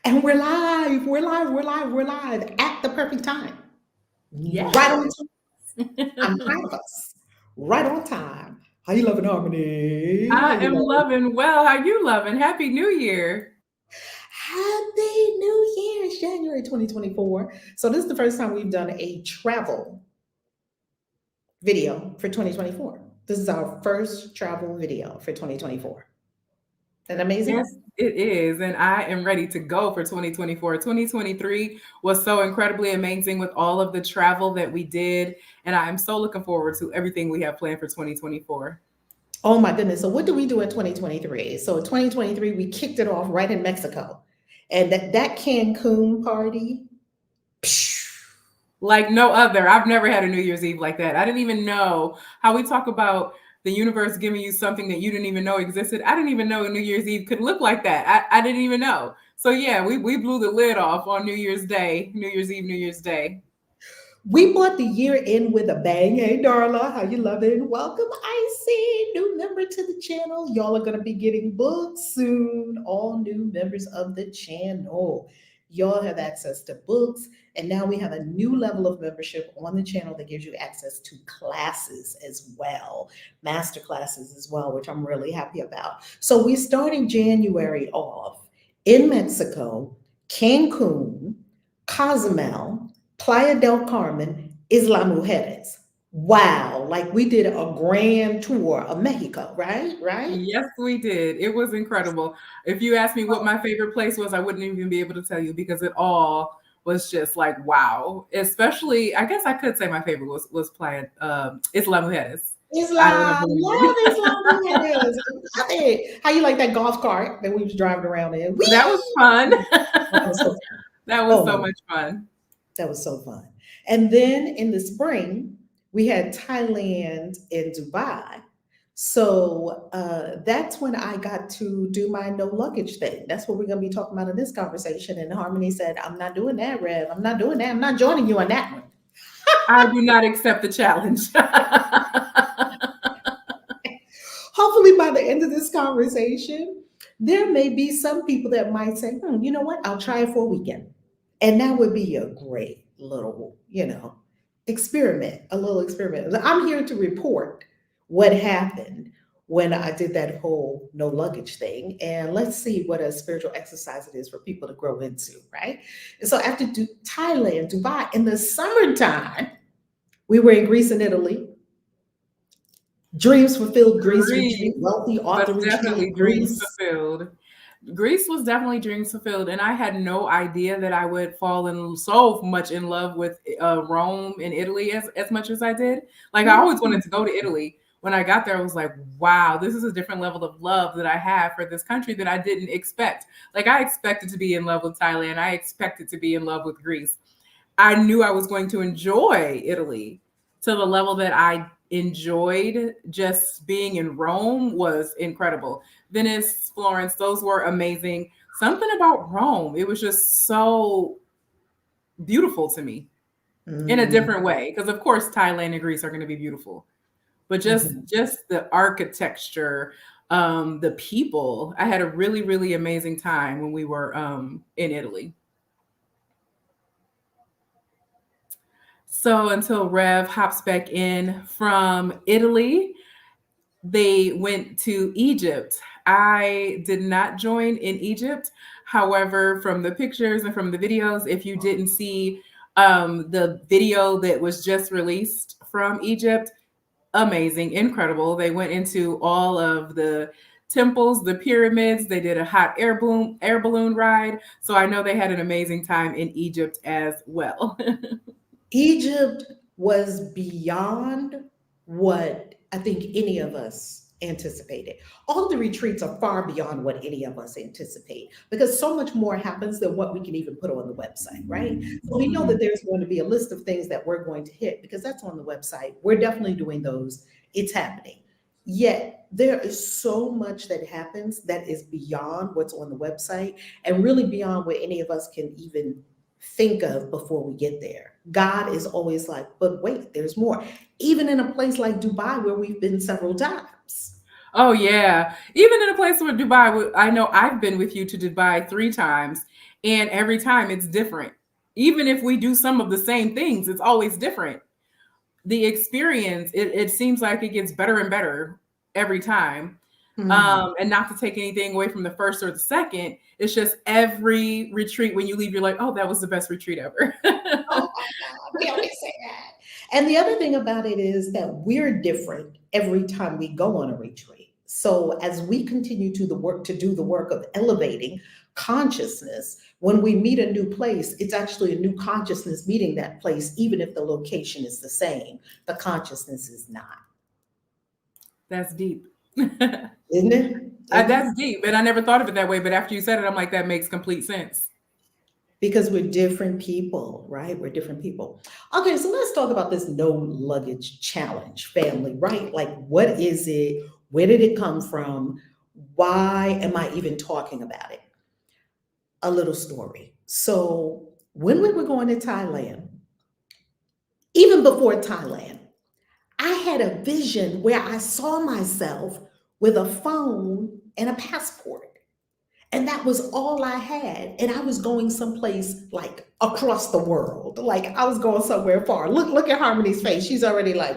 And we're live. We're live. We're live. We're live at the perfect time. Right Yes. on time. I'm proud of us. Right on time. How you loving Harmony? How I you am loving? loving well. How you loving? Happy New Year. Happy New Year. It's January 2024. So this is the first time we've done a travel video for 2024. This is our first travel video for 2024. Isn't that Yes, amazing? it is. And I am ready to go for 2024. 2023 was so incredibly amazing with all of the travel that we did. And I am so looking forward to everything we have planned for 2024. Oh my goodness. So what do we do in 2023? So 2023, we kicked it off right in Mexico. And that Cancun party, psh, Like no other. I've never had a New Year's Eve like that. I didn't even know how we talk about the universe giving you something that you didn't even know existed. I didn't even know a New Year's Eve could look like that. I didn't even know. So yeah, we blew the lid off on New Year's Day, New Year's Eve, New Year's Day. we brought the year in with a bang. Hey, Darla, how you loving? Welcome, Icy, new member to the channel. Y'all are going to be getting books soon. All new members of the channel. Y'all have access to books. And now we have a new level of membership on the channel that gives you access to classes as well, master classes as well, which I'm really happy about. So we're starting January off in Mexico, Cancun, Cozumel, Playa del Carmen, Isla Mujeres. Wow, like we did a grand tour of Mexico, right? Right? Yes, we did. It was incredible. If you asked me what my favorite place was, I wouldn't even be able to tell you because it all was just like wow. Especially, I guess I could say my favorite was Playa Isla Mujeres, Island of Isla, Women. love Isla Mujeres. Love it. How you like that golf cart that we was driving around in? That was fun. Whee! Oh, that was so fun. That was Oh so my, much fun. that was so fun. And then in the spring, we had Thailand and Dubai. So that's when I got to do my no luggage thing. That's what we're going to be talking about in this conversation. And Harmony said, I'm not doing that, Rev. I'm not doing that. I'm not joining you on that one. I do not accept the challenge. Hopefully, by the end of this conversation, there may be some people that might say, you know what? I'll try it for a weekend. And that would be a great little, experiment, a little experiment. I'm here to report what happened when I did that whole no luggage thing. And let's see what a spiritual exercise it is for people to grow into, right? And so after Thailand, Dubai, in the summertime, we were in Greece and Italy. Dreams fulfilled Greece retreat, Greece wealthy was author retreat, definitely dreams Greece. fulfilled. Greece was definitely dreams fulfilled, and I had no idea that I would fall in so much in love with Rome and Italy as much as I did. Like I always wanted to go to Italy. When I got there, I was like, "Wow, this is a different level of love that I have for this country that I didn't expect." Like I expected to be in love with Thailand, I expected to be in love with Greece. I knew I was going to enjoy Italy to the level that I enjoyed just being in Rome was incredible. Venice, Florence, those were amazing. Something about Rome, it was just so beautiful to me in a Mm, different way because of course Thailand and Greece are going to be beautiful. But just mhm. just the architecture, the people. I had a really amazing time when we were in Italy. So until Rev hops back in from Italy, they went to Egypt. I did not join in Egypt. However, from the pictures and from the videos, if you didn't see the video that was just released from Egypt, amazing, incredible. They went into all of the temples, the pyramids. They did a hot air balloon ride. So I know they had an amazing time in Egypt as well. Egypt was beyond what I think any of us anticipated. All the retreats are far beyond what any of us anticipate because so much more happens than what we can even put on the website, right? So we know that Mhm. there's going to be a list of things that we're going to hit because that's on the website. We're definitely doing those. It's happening. Yet there is so much that happens that is beyond what's on the website and really beyond what any of us can even think of before we get there. God is always like, but wait, there's more. Even in a place like Dubai, where we've been several times. Oh yeah. Even in a place where Dubai, I know I've been with you to Dubai 3 times, and every time it's different. Even if we do some of the same things, it's always different. The experience, it seems like it gets better and better every time. Hmm. And not to take anything away from the first or the second, it's just every retreat when you leave, you're like, oh, that was the best retreat ever. Oh my God, we always say that. And the other thing about it is that we're different every time we go on a retreat. So as we continue to do the work of elevating consciousness, when we meet a new place, it's actually a new consciousness meeting that place, even if the location is the same. The consciousness is not, That's deep. isn't it? Isn't it? That's deep. And I never thought of it that way. But after you said it, I'm like, that makes complete sense. Because we're different people, right? We're different people. Okay, so let's talk about this no luggage challenge, family, right? Like, what is it? Where did it come from? Why am I even talking about it? A little story. So, when we were going to Thailand, even before Thailand, I had a vision where I saw myself with a phone and a passport. And that was all I had. And I was going someplace like across the world. Like I was going somewhere far. Look at Harmony's face. She's already like,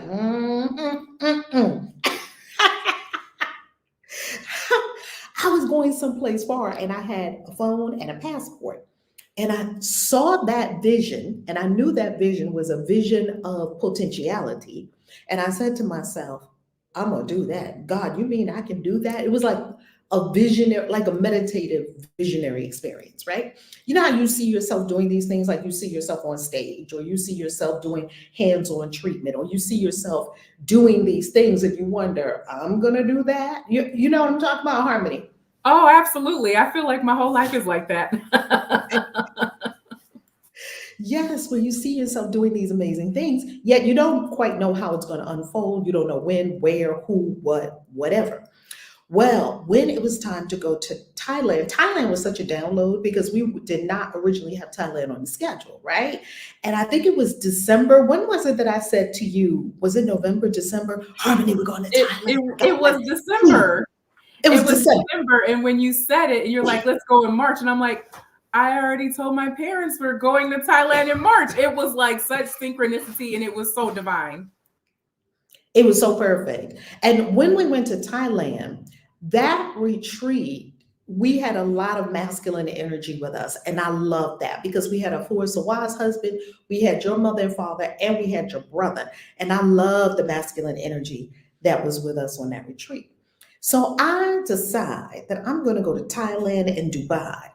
I was going someplace far and I had a phone and a passport. And I saw that vision, and I knew that vision was a vision of potentiality. And I said to myself, I'm going to do that. God, you mean I can do that? It was like a visionary, like a meditative visionary experience, right? You know how you see yourself doing these things, like you see yourself on stage, or you see yourself doing hands on treatment, or you see yourself doing these things, and you wonder, I'm going to do that. You know what I'm talking about, Harmony? Oh, absolutely. I feel like my whole life is like that. Yes, when you see yourself doing these amazing things, yet you don't quite know how it's going to unfold. You don't know when, where, who, what, whatever. Well, when it was time to go to Thailand, Thailand was such a download because we did not originally have Thailand on the schedule, right? And I think it was December. When was it that I said to you, was it November, December? Harmony, we're going to it, Thailand. it, I got it my was December. It It was was December. December. And when you said it, you're like, let's go in March. And I'm like, I already told my parents we're going to Thailand in March. It was like such synchronicity and it was so divine. It was so perfect. And when we went to Thailand, that retreat, we had a lot of masculine energy with us. And I love that because we had a Forrest Awaz husband, we had your mother and father, and we had your brother. And I love the masculine energy that was with us on that retreat. So I decide that I'm going to go to Thailand and Dubai.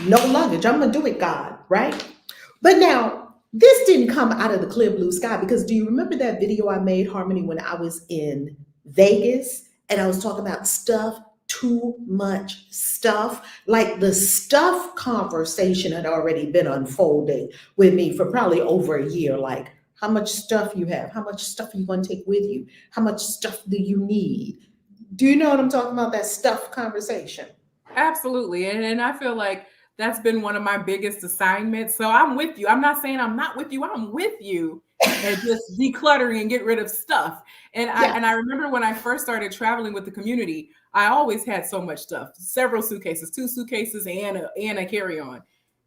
No luggage. I'm going to do it, God, right? But now, this didn't come out of the clear blue sky because do you remember that video I made, Harmony, when I was in Vegas and I was talking about stuff, too much stuff? Like the stuff conversation had already been unfolding with me for probably over a year. Like, how much stuff you have? How much stuff are you going to take with you? How much stuff do you need? Do you know what I'm talking about? That stuff conversation. Absolutely. And I feel like that's been one of my biggest assignments. So I'm with you. I'm not saying I'm not with you. I'm with you. And just decluttering and get rid of stuff. Yeah. And I remember when I first started traveling with the community, I always had so much stuff, several suitcases, 2 suitcases and a carry-on.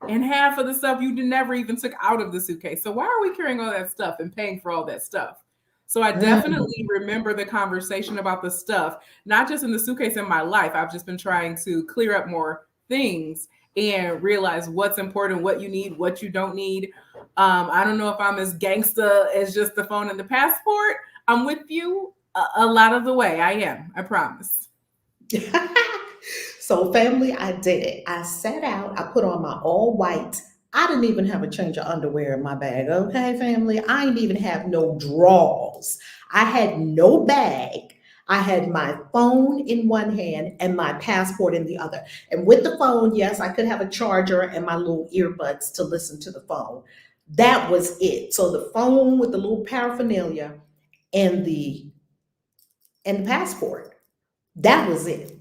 And half of the stuff you never even took out of the suitcase. So why are we carrying all that stuff and paying for all that stuff? So I Mm. definitely remember the conversation about the stuff, not just in the suitcase in my life. I've just been trying to clear up more things and realize what's important, what you need, what you don't need. I don't know if I'm as gangsta as just the phone and the passport. I'm with you a lot of the way. I am. I promise. So, family, I did it. I sat out, I put on my all white. I didn't even have a change of underwear in my bag. Okay, family. I didn't even have no drawers. I had no bag. I had my phone in one hand and my passport in the other. And with the phone, yes, I could have a charger and my little earbuds to listen to the phone. That was it. So the phone with the little paraphernalia and the passport. That was it.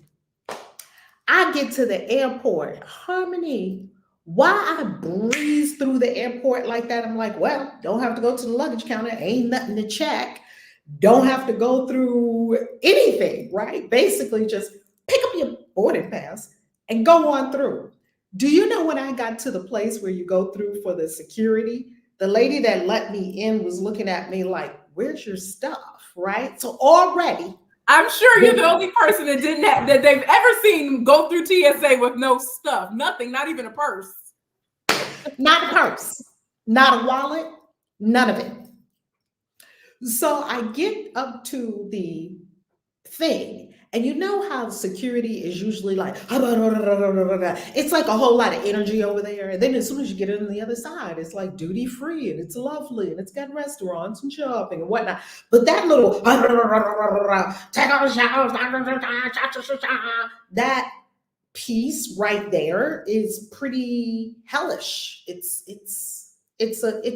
I get to the airport, Harmony. Why I breeze through the airport like that? I'm like, well, don't have to go to the luggage counter. Ain't nothing to check. Don't have to go through anything, right? Basically, just pick up your boarding pass and go on through. Do you know when I got to the place where you go through for the security, the lady that let me in was looking at me like, where's your stuff? Right? So already, I'm sure you're the only person that didn't have, that they've ever seen go through TSA with no stuff, nothing, not even a purse. Not a purse, not a wallet, none of it. So I get up to the thing, and you know how security is usually like, it's like a whole lot of energy over there. And then as soon as you get on the other side, it's like duty free and it's lovely and it's got restaurants and shopping and whatnot. But that little, that piece right there is pretty hellish. It's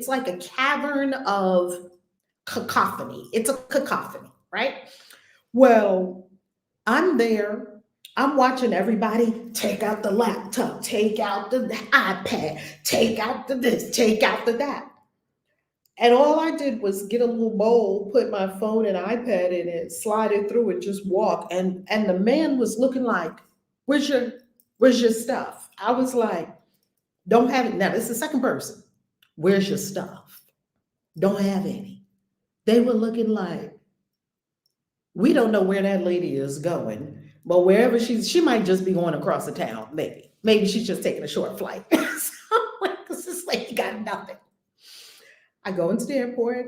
like a cavern of cacophony. It's a cacophony, right? Well, I'm there. I'm watching everybody take out the laptop, take out the iPad, take out the this, take out the that. And all I did was get a little bowl, put my phone and iPad in it, slide it through it, just walk. And the man was looking like, where's your stuff? I was like, don't have it. Now, this is the second person. Where's your stuff? Don't have any. They were looking like, we don't know where that lady is going, but wherever she might just be going across the town, maybe. Maybe she's just taking a short flight. So, because this lady got nothing. I go into the airport,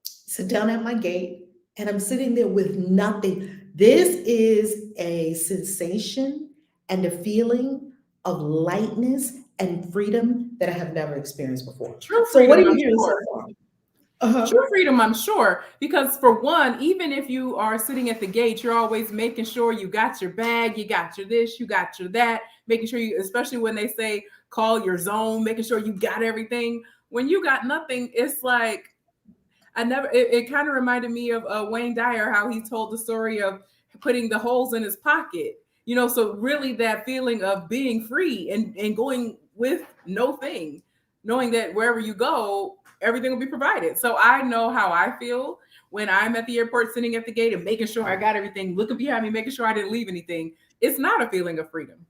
sit down at my gate, and I'm sitting there with nothing. This is a sensation and a feeling of lightness and freedom that I have never experienced before. True So what are freedom, you hearing I'm so sure. far? Uh-huh. True freedom, I'm sure, because for one, even if you are sitting at the gate, you're always making sure you got your bag, you got your this, you got your that, making sure you, especially when they say call your zone, making sure you got everything. When you got nothing, it's like, it kind of reminded me of Wayne Dyer, how he told the story of putting the holes in his pocket. You know, so really that feeling of being free and going with no thing, knowing that wherever you go, everything will be provided. So I know how I feel when I'm at the airport sitting at the gate and making sure I got everything, looking behind me, making sure I didn't leave anything. It's not a feeling of freedom.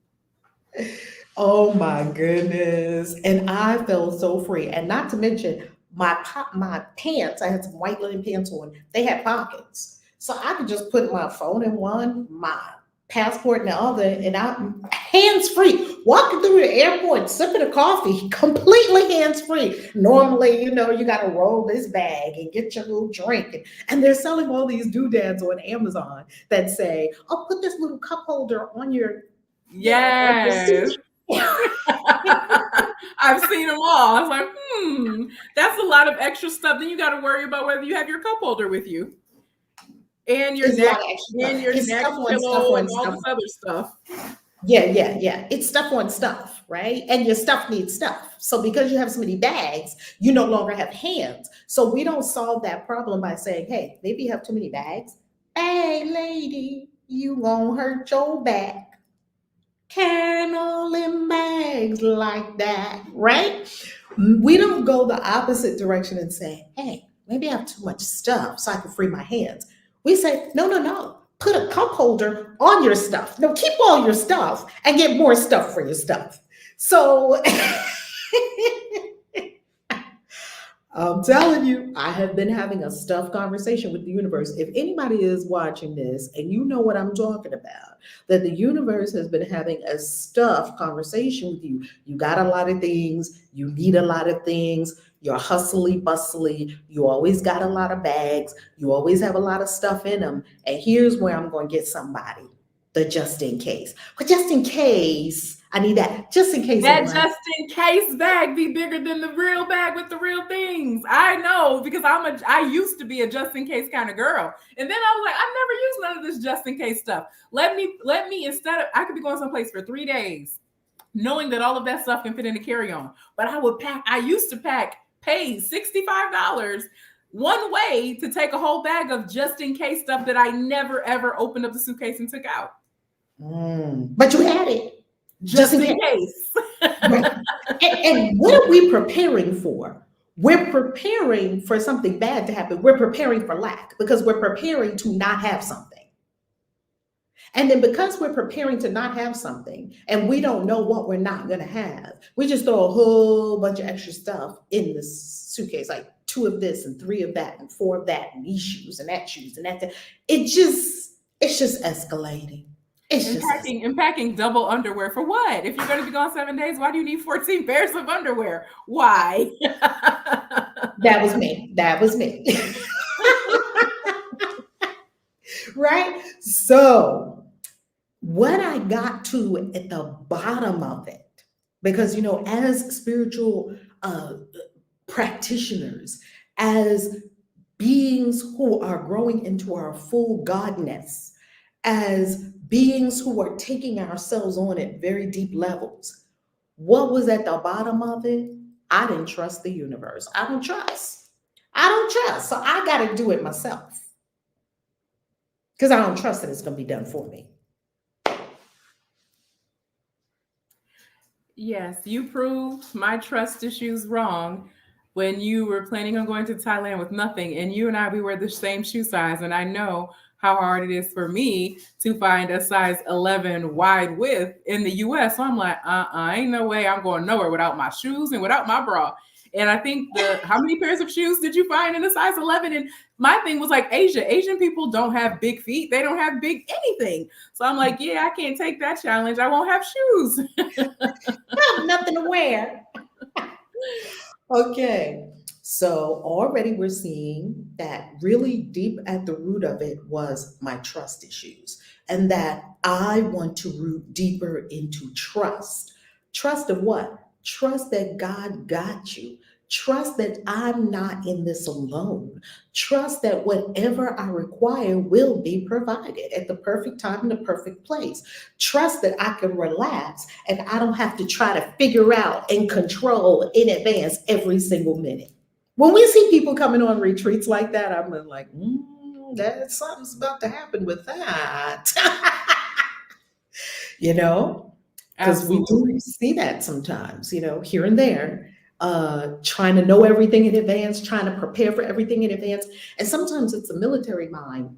Oh my goodness. And I felt so free. And not to mention my pants, I had some white linen pants on, they had pockets. So I could just put my phone in one, my passport in the other, and I'm hands free, walking through the airport, sipping a coffee, completely hands free. Normally, you know, you got to roll this bag and get your little drink. And they're selling all these doodads on Amazon that say, oh, put this little cup holder on your, yes. I've seen them all. I was like, that's a lot of extra stuff. Then you got to worry about whether you have your cup holder with you. And your neck, and your neck pillow, and all this other stuff. Yeah. It's stuff on stuff, right? And your stuff needs stuff. So because you have so many bags, you no longer have hands. So we don't solve that problem by saying, hey, maybe you have too many bags. Hey, lady, you won't hurt your back. Carrying all them bags like that, right? We don't go the opposite direction and say, hey, maybe I have too much stuff so I can free my hands. We say, no. Put a cup holder on your stuff. No, keep all your stuff and get more stuff for your stuff. So I'm telling you, I have been having a stuff conversation with the universe. If anybody is watching this and you know what I'm talking about, that the universe has been having a stuff conversation with you. You got a lot of things, you need a lot of things, you're hustly bustly, you always got a lot of bags, you always have a lot of stuff in them. And here's where I'm going to get somebody, the just in case. But just in case, I need that. Just in case. That just in case bag be bigger than the real bag with the real things. I know, because I used to be a just in case kind of girl. And then I was like, I've never used none of this just in case stuff. Let me instead of, I could be going someplace for 3 days, knowing that all of that stuff can fit in a carry-on. But I used to pay $65 one way to take a whole bag of just in case stuff that I never ever opened up the suitcase and took out. But you had it. Just in case. Right. And what are we preparing for? We're preparing for something bad to happen. We're preparing for lack because we're preparing to not have something. And then because we're preparing to not have something and we don't know what we're not going to have, we just throw a whole bunch of extra stuff in the suitcase, like 2 of this and 3 of that and 4 of that and these shoes and that shoes and that. It's just escalating. It's just escalating. And packing double underwear for what? If you're going to be gone 7 days, why do you need 14 pairs of underwear? Why? That was me. That was me. Right? So, what I got to at the bottom of it, because, as spiritual practitioners, as beings who are growing into our full godness, as beings who are taking ourselves on at very deep levels, what was at the bottom of it? I didn't trust the universe. I don't trust. So I got to do it myself because I don't trust that it's going to be done for me. Yes, you proved my trust issues wrong when you were planning on going to Thailand with nothing. And you and I, we wear the same shoe size. And I know how hard it is for me to find a size 11 wide width in the US. So I'm like, ain't no way I'm going nowhere without my shoes and without my bra. And I think how many pairs of shoes did you find in a size 11? And my thing was like Asian people don't have big feet. They don't have big anything. So I'm like, yeah, I can't take that challenge. I won't have shoes. I have nothing to wear. Okay. So already we're seeing that really deep at the root of it was my trust issues, and that I want to root deeper into trust. Trust of what? Trust that God got you. Trust that I'm not in this alone. Trust that whatever I require will be provided at the perfect time in the perfect place. Trust that I can relax and I don't have to try to figure out and control in advance every single minute. When we see people coming on retreats like that, I'm like, that something's about to happen with that. Because we do see that sometimes, here and there, trying to know everything in advance, trying to prepare for everything in advance. And sometimes it's the military mind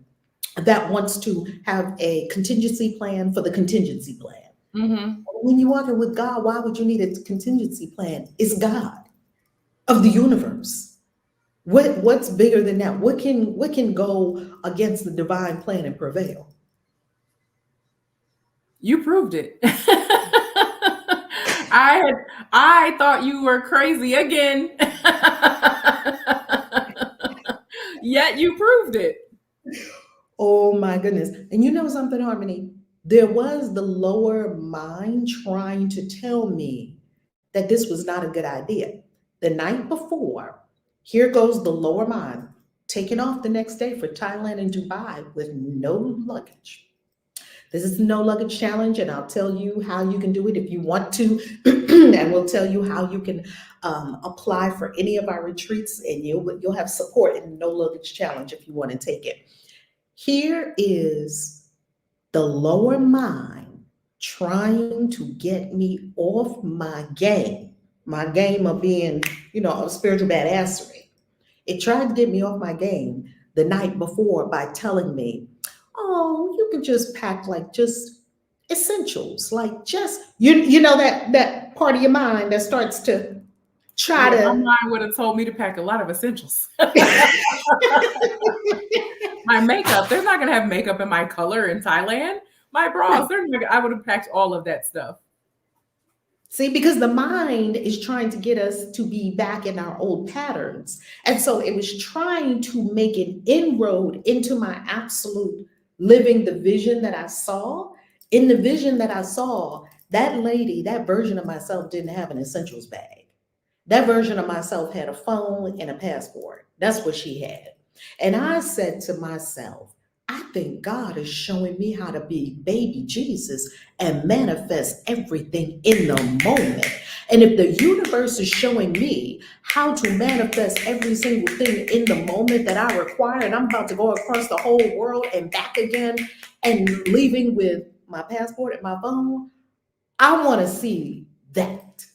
that wants to have a contingency plan for the contingency plan. Mm-hmm. When you're walking with God, why would you need a contingency plan? It's God of the universe. What's bigger than that? What can go against the divine plan and prevail? You proved it. I thought you were crazy again. Yet you proved it. Oh my goodness. And you know something, Harmony? There was the lower mind trying to tell me that this was not a good idea. The night before, here goes the lower mind taking off the next day for Thailand and Dubai with no luggage. This is the no luggage challenge, and I'll tell you how you can do it if you want to, and we'll tell you how you can apply for any of our retreats, and you'll have support in the no luggage challenge if you want to take it. Here is the lower mind trying to get me off my game of being, a spiritual badassery. It tried to get me off my game the night before by telling me, oh, you can just pack like just essentials, like just, that part of your mind that starts to try to. My mind would have told me to pack a lot of essentials. My makeup, they're not going to have makeup in my color in Thailand. My bras, I would have packed all of that stuff. See, because the mind is trying to get us to be back in our old patterns. And so it was trying to make an inroad into my absolute living the vision that I saw. In the vision that I saw, that lady, that version of myself didn't have an essentials bag. That version of myself had a phone and a passport. That's what she had. And I said to myself, I think God is showing me how to be baby Jesus and manifest everything in the moment. And if the universe is showing me how to manifest every single thing in the moment that I require, and I'm about to go across the whole world and back again and leaving with my passport and my phone, I want to see that.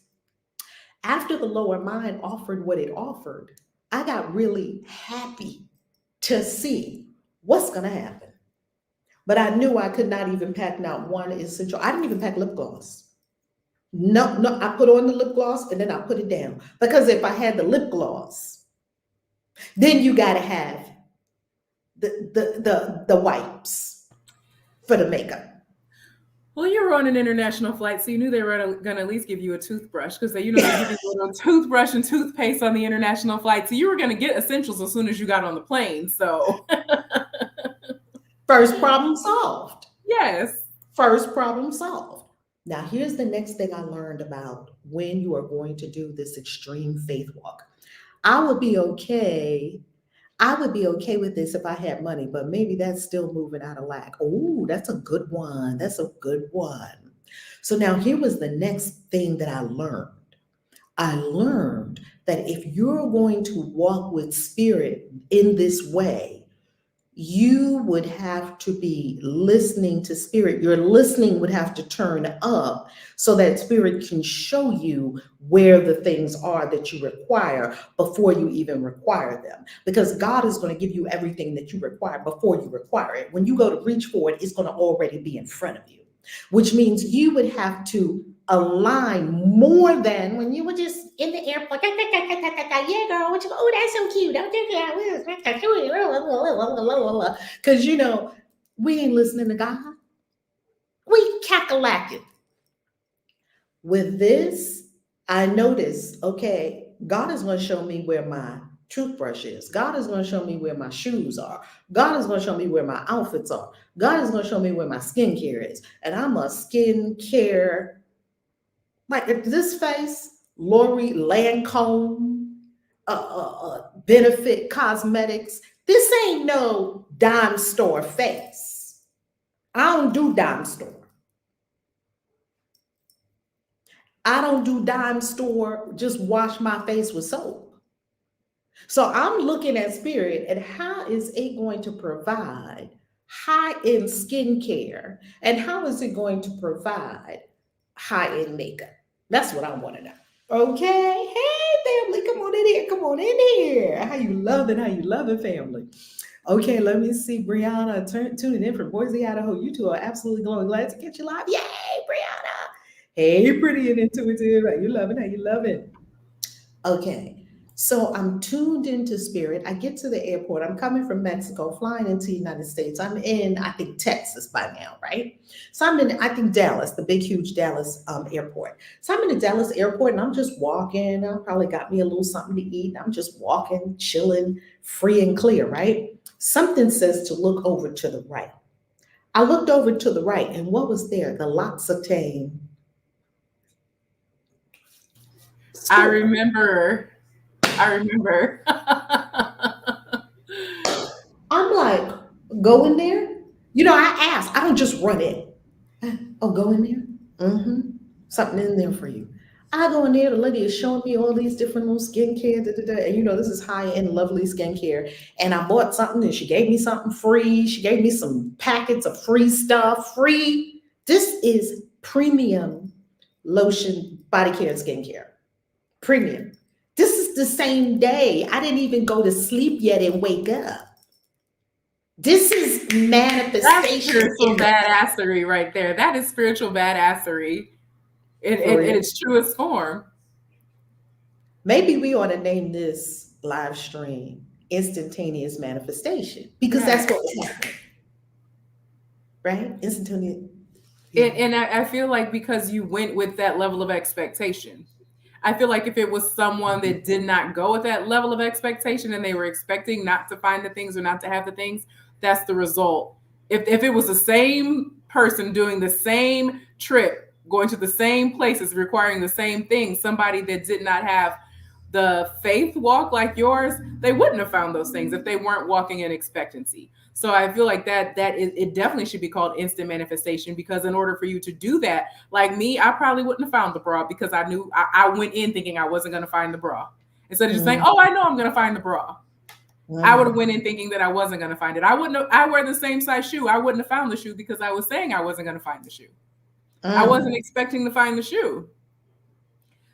After the lower mind offered what it offered, I got really happy to see what's going to happen. But I knew I could not even pack not one essential. I didn't even pack lip gloss. No, no, I put on the lip gloss and then I put it down. Because if I had the lip gloss, then you got to have the wipes for the makeup. Well, you were on an international flight, so you knew they were going to at least give you a toothbrush because they give you a little toothbrush and toothpaste on the international flight. So you were going to get essentials as soon as you got on the plane. So first problem solved. Yes. First problem solved. Now, here's the next thing I learned about when you are going to do this extreme faith walk. I would be okay with this if I had money, but maybe that's still moving out of lack. Oh, that's a good one. That's a good one. So now here was the next thing that I learned. I learned that if you're going to walk with spirit in this way, you would have to be listening to spirit. Your listening would have to turn up so that spirit can show you where the things are that you require before you even require them. Because God is going to give you everything that you require before you require it. When you go to reach for it, it's going to already be in front of you, which means you would have to align more than when you were just in the airport. Yeah, girl, what you? Oh, that's so cute. Don't do that. Because we ain't listening to God. We cackalaking. With this, I noticed, okay, God is going to show me where my toothbrush is. God is going to show me where my shoes are. God is going to show me where my outfits are. God is going to show me where my skincare is. And I'm a skincare. Like this face, Lori Lancome, Benefit Cosmetics. This ain't no dime store face. I don't do dime store. I don't do dime store, just wash my face with soap. So I'm looking at spirit and how is it going to provide high-end skincare and how is it going to provide high-end makeup? That's what I want to know. Okay. Hey, family, come on in here. Come on in here. How you loving? How you loving, family? Okay, let me see. Brianna tuning in from Boise, Idaho. You two are absolutely glowing. Glad to catch you live. Yay, Brianna. Hey, pretty and intuitive. How you loving? How you loving? Okay. So I'm tuned into spirit. I get to the airport. I'm coming from Mexico, flying into the United States. I'm in, I think, Texas by now, right? So I'm in, I think, Dallas, the big, huge Dallas airport. So I'm in the Dallas airport and I'm just walking. I probably got me a little something to eat. I'm just walking, chilling, free and clear, right? Something says to look over to the right. I looked over to the right and what was there? The L'Occitane. I remember. I'm like, go in there. I asked. I don't just run in. Oh, go in there? Mm-hmm. Something in there for you. I go in there, the lady is showing me all these different little skincare, and this is high-end, lovely skincare. And I bought something and she gave me something free. She gave me some packets of free stuff, free. This is premium lotion, body care, and skincare. Premium. This is the same day. I didn't even go to sleep yet and wake up. This is manifestation. That's spiritual badassery right there. That is spiritual badassery in its truest form. Maybe we ought to name this live stream instantaneous manifestation because that's what was happening. Right? Instantaneous. And I feel like because you went with that level of expectation. I feel like if it was someone that did not go with that level of expectation and they were expecting not to find the things or not to have the things, that's the result. If it was the same person doing the same trip, going to the same places, requiring the same things, somebody that did not have the faith walk like yours, they wouldn't have found those things if they weren't walking in expectancy. So I feel like it definitely should be called instant manifestation, because in order for you to do that, like me, I probably wouldn't have found the bra because I knew I went in thinking I wasn't going to find the bra. Instead of just saying, oh, I know I'm going to find the bra. I would have went in thinking that I wasn't going to find it. I wear the same size shoe. I wouldn't have found the shoe because I was saying I wasn't going to find the shoe. I wasn't expecting to find the shoe.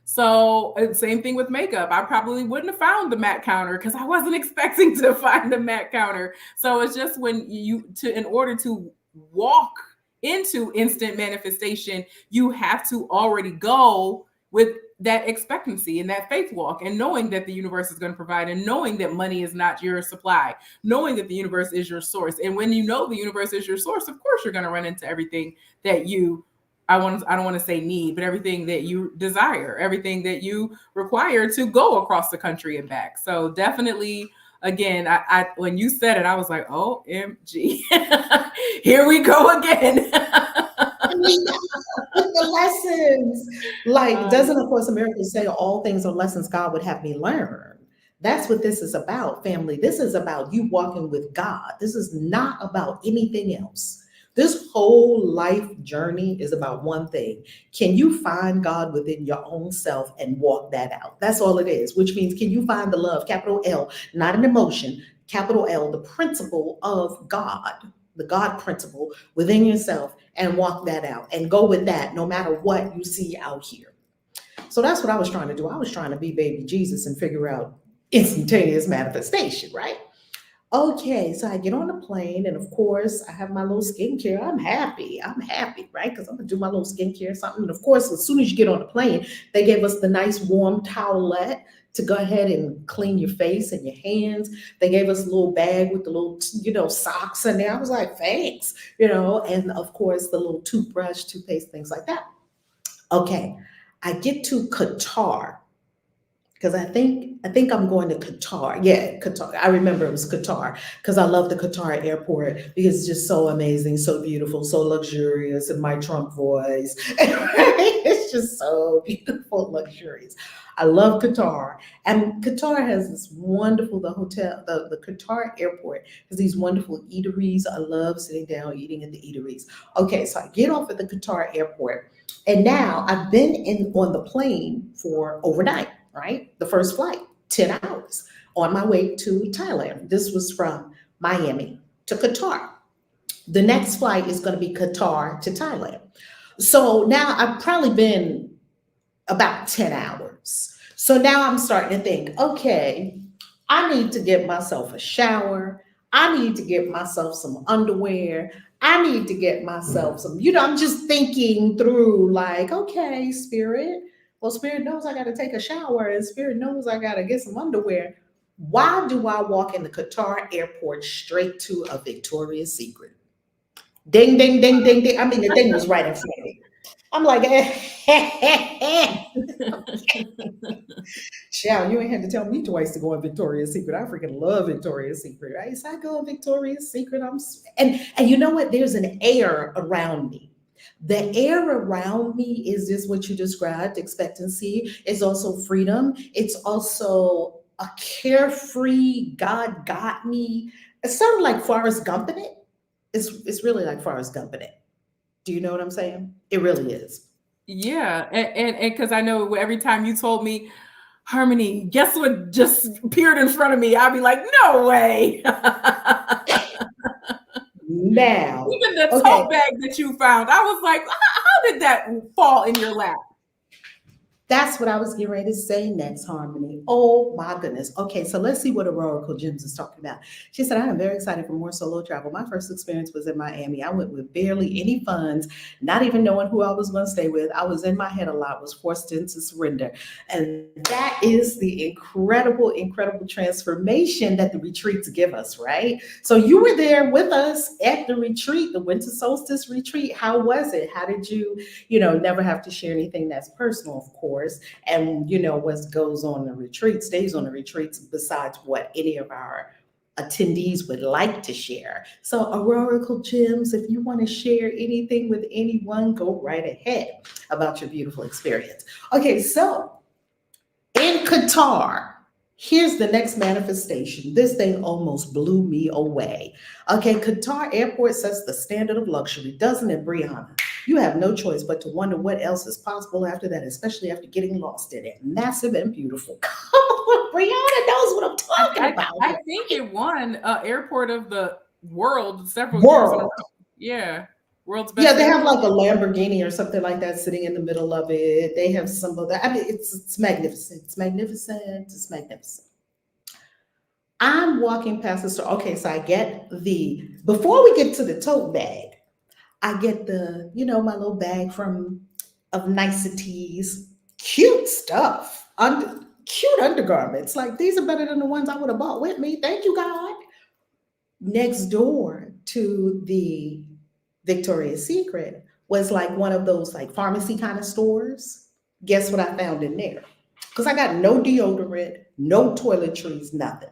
So same thing with makeup. I probably wouldn't have found the MAC counter because I wasn't expecting to find the MAC counter. So it's just when in order to walk into instant manifestation, you have to already go with that expectancy and that faith walk, and knowing that the universe is going to provide, and knowing that money is not your supply, knowing that the universe is your source. And when you know the universe is your source, of course you're going to run into everything that you I don't want to say need, but everything that you desire, everything that you require to go across the country and back. So definitely, again, I when you said it, I was like, OMG, here we go again. With the lessons. Like, doesn't A Course in Miracles say all things are lessons God would have me learn? That's what this is about, family. This is about you walking with God. This is not about anything else. This whole life journey is about one thing. Can you find God within your own self and walk that out? That's all it is, which means can you find the love, capital L, not an emotion, capital L, the principle of God, the God principle within yourself, and walk that out and go with that no matter what you see out here. So that's what I was trying to do. I was trying to be baby Jesus and figure out instantaneous manifestation, right? Okay, so I get on the plane, and of course, I have my little skincare. I'm happy. I'm happy, right? Because I'm gonna do my little skincare something. And of course, as soon as you get on the plane, they gave us the nice warm towelette to go ahead and clean your face and your hands. They gave us a little bag with the little, socks in there. I was like, thanks, and of course, the little toothbrush, toothpaste, things like that. Okay, I get to Qatar because I think I'm going to Qatar. Yeah, Qatar. I remember it was Qatar because I love the Qatar airport because it's just so amazing, so beautiful, so luxurious in my Trump voice. It's just so beautiful, luxurious. I love Qatar. And Qatar has this wonderful, the Qatar airport has these wonderful eateries. I love sitting down eating at the eateries. Okay, so I get off at the Qatar airport, and now I've been on the plane for overnight, right? The first flight, 10 hours on my way to Thailand. This was from Miami to Qatar. The next flight is going to be Qatar to Thailand. So now I've probably been about 10 hours. So now I'm starting to think, okay, I need to get myself a shower. I need to get myself some underwear. I need to get myself some, I'm just thinking through like, okay, Spirit. Well, Spirit knows I got to take a shower, and Spirit knows I got to get some underwear. Why do I walk in the Qatar airport straight to a Victoria's Secret? Ding, ding, ding, ding, ding. I mean, the thing was right in front of me. I'm like, Chow, you ain't had to tell me twice to go in Victoria's Secret. I freaking love Victoria's Secret, right? So I go in Victoria's Secret. And you know what? There's an air around me. The air around me is just what you described, expectancy. It's also freedom. It's also a carefree, God got me. It's sort of like Forrest Gump in it. It's really like Forrest Gump in it. Do you know what I'm saying? It really is. Yeah, and because I know every time you told me, Harmony, guess what just appeared in front of me? I'll be like, no way. Now, Even the okay, tote bag that you found, I was like, how did that fall in your lap? that's what I was getting ready to say next, Harmony. Oh my goodness. Okay, so let's see what Aurora Gems is talking about. She said, I am very excited for more solo travel. My first experience was in Miami. I went with barely any funds, not even knowing who I was going to stay with. I was in my head a lot, was forced into surrender. And that is the incredible, incredible transformation that the retreats give us, right? So you were there with us at the retreat, the winter solstice retreat. How was it? How did you, never have to share anything that's personal, of course. And what goes on in the retreat stays on the retreats besides what any of our attendees would like to share. So Aurorical Gems, if you want to share anything with anyone, go right ahead about your beautiful experience. Okay, so in Qatar, here's the next manifestation. This thing almost blew me away. Okay, Qatar Airport sets the standard of luxury, doesn't it, Brianna? You have no choice but to wonder what else is possible after that, especially after getting lost in it. Massive and beautiful. Come on, Brianna knows what I'm talking about. I think it won Airport of the World several years in a row. World. Yeah. World's Yeah, best they have airport. like a Lamborghini or something like that sitting in the middle of it. They have some of that. I mean, it's magnificent. It's magnificent. It's magnificent. I'm walking past the store. Okay, so I get before we get to the tote bag, I get my little bag of niceties, cute stuff, cute undergarments. Like these are better than the ones I would have bought with me. Thank you, God. Next door to the Victoria's Secret was like one of those like pharmacy kind of stores. Guess what I found in there? Because I got no deodorant, no toiletries, nothing.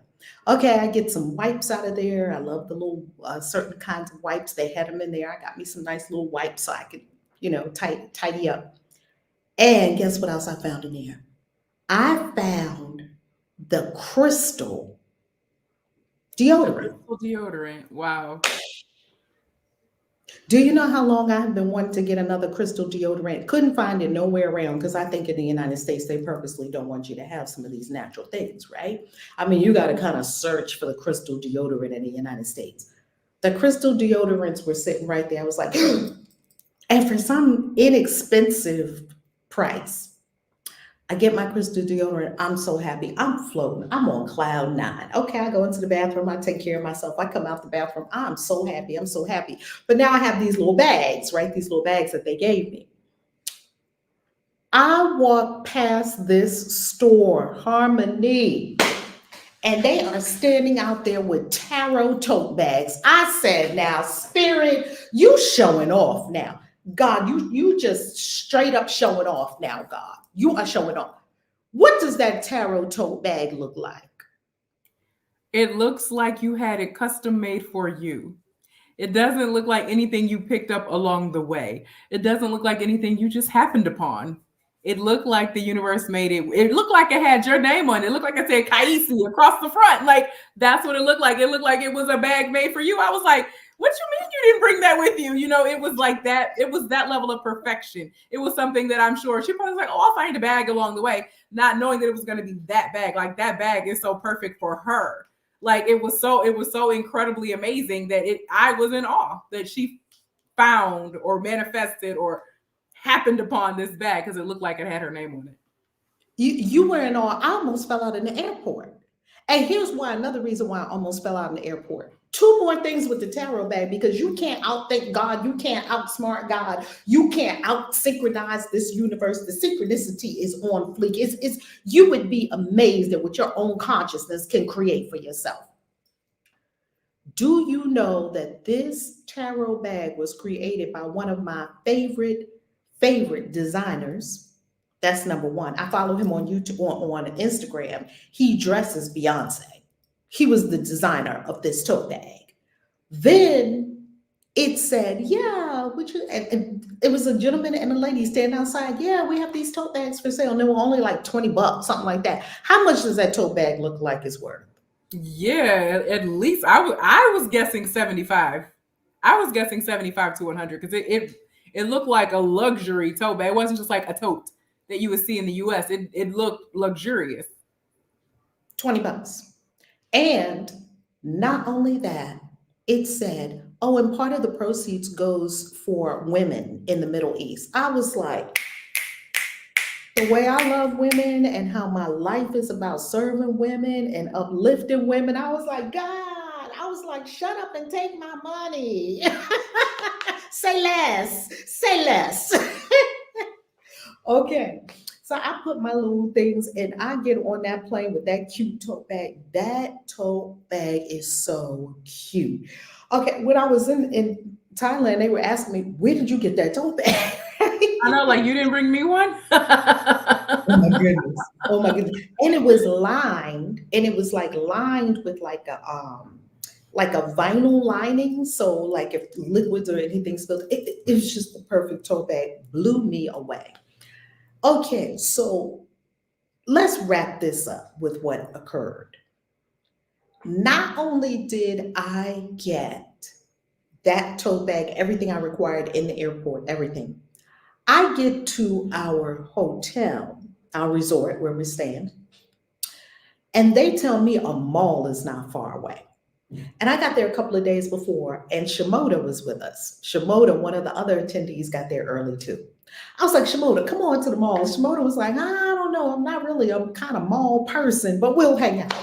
Okay, I get some wipes out of there. I love the little certain kinds of wipes. They had them in there. I got me some nice little wipes so I could, tidy up. And guess what else I found in there? I found the crystal The deodorant. crystal deodorant. Wow. Do you know how long I have been wanting to get another crystal deodorant? Couldn't find it nowhere around because I think in the United States they purposely don't want you to have some of these natural things, right? I mean, you got to kind of search for the crystal deodorant in the United States. The crystal deodorants were sitting right there. I was like, and for some inexpensive price, I get my crystal deodorant. I'm so happy. I'm floating. I'm on cloud nine. Okay, I go into the bathroom. I take care of myself. I come out the bathroom. I'm so happy. I'm so happy. But now I have these little bags, right? These little bags that they gave me. I walk past this store, Harmony, and they are standing out there with tarot tote bags. I said, now, Spirit, you showing off now. God, you just straight up showing off now, God. You are showing off. What does that tarot tote bag look like? It looks like you had it custom made for you. It doesn't look like anything you picked up along the way. It doesn't look like anything you just happened upon. It looked like the universe made it. It looked like it had your name on it. It looked like it said KAISI across the front. Like that's what it looked like. It looked like it was a bag made for you. I was like, what you mean you didn't bring that with you? You know, it was like that. It was that level of perfection. It was something that I'm sure she probably was like, oh, I'll find a bag along the way, not knowing that it was going to be that bag. Like that bag is so perfect for her. Like it was so incredibly amazing that I was in awe that she found or manifested or happened upon this bag because it looked like it had her name on it. You were in awe. I almost fell out in the airport. And here's why another reason why I almost fell out in the airport. Two more things with the tarot bag because you can't outthink God, you can't outsmart God, you can't out synchronize this universe. The synchronicity is on fleek. It's you would be amazed at what your own consciousness can create for yourself. Do you know that this tarot bag was created by one of my favorite designers? That's number one. I follow him on YouTube on Instagram. He dresses Beyonce. He was the designer of this tote bag. Then it said, yeah, and it was a gentleman and a lady standing outside. Yeah, we have these tote bags for sale. And they were only like $20, something like that. How much does that tote bag look like it's worth? Yeah, at least I was guessing 75. I was guessing 75 to 100 because it looked like a luxury tote bag. It wasn't just like a tote that you would see in the US. It looked luxurious. $20. And not only that, it said, oh, and part of the proceeds goes for women in the Middle East. I was like, the way I love women and how my life is about serving women and uplifting women, I was like, God, I was like, shut up and take my money. Say less, say less. Okay. So I put my little things and I get on that plane with that cute tote bag. That tote bag is so cute. Okay, when I was in Thailand, they were asking me, where did you get that tote bag? I know, like you didn't bring me one. Oh my goodness. Oh my goodness. And it was lined, and it was like lined with like a vinyl lining. So like if liquids or anything spilled, it was just the perfect tote bag. Blew me away. Okay, so let's wrap this up with what occurred. Not only did I get that tote bag, everything I required in the airport, everything. I get to our hotel, our resort where we're staying, and they tell me a mall is not far away. And I got there a couple of days before, and Shimoda was with us. Shimoda, one of the other attendees, got there early too. I was like, Shimoda, come on to the mall. Shimoda was like, I don't know. I'm not really a kind of mall person, but we'll hang out.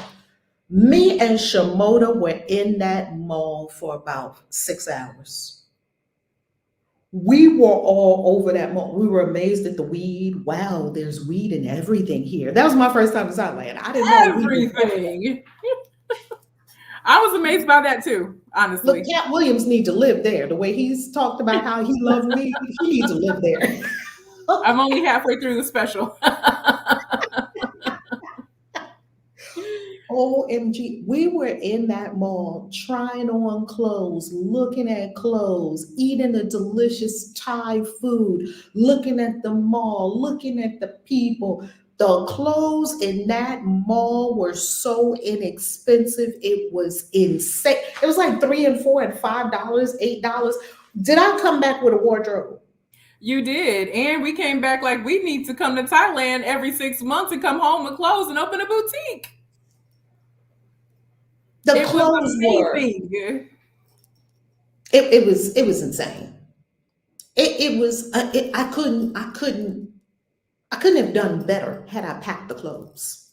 Me and Shimoda were in that mall for about 6 hours. We were all over that mall. We were amazed at the weed. Wow, there's weed in everything here. That was my first time in Thailand. I didn't know weed was. Everything. I was amazed by that too, Look, honestly. Cat Williams need to live there. The way he's talked about how he loved weed, he needs to live there. I'm only halfway through the special. OMG, we were in that mall trying on clothes, looking at clothes, eating the delicious Thai food, looking at the mall, looking at the people. The clothes in that mall were so inexpensive. It was insane. It was like $3 and $4 and $5, $8. Did I come back with a wardrobe? You did. And we came back like we need to come to Thailand every 6 months and come home with clothes and open a boutique. The It was clothes were. amazing. It was insane. It was. I couldn't have done better had I packed the clothes.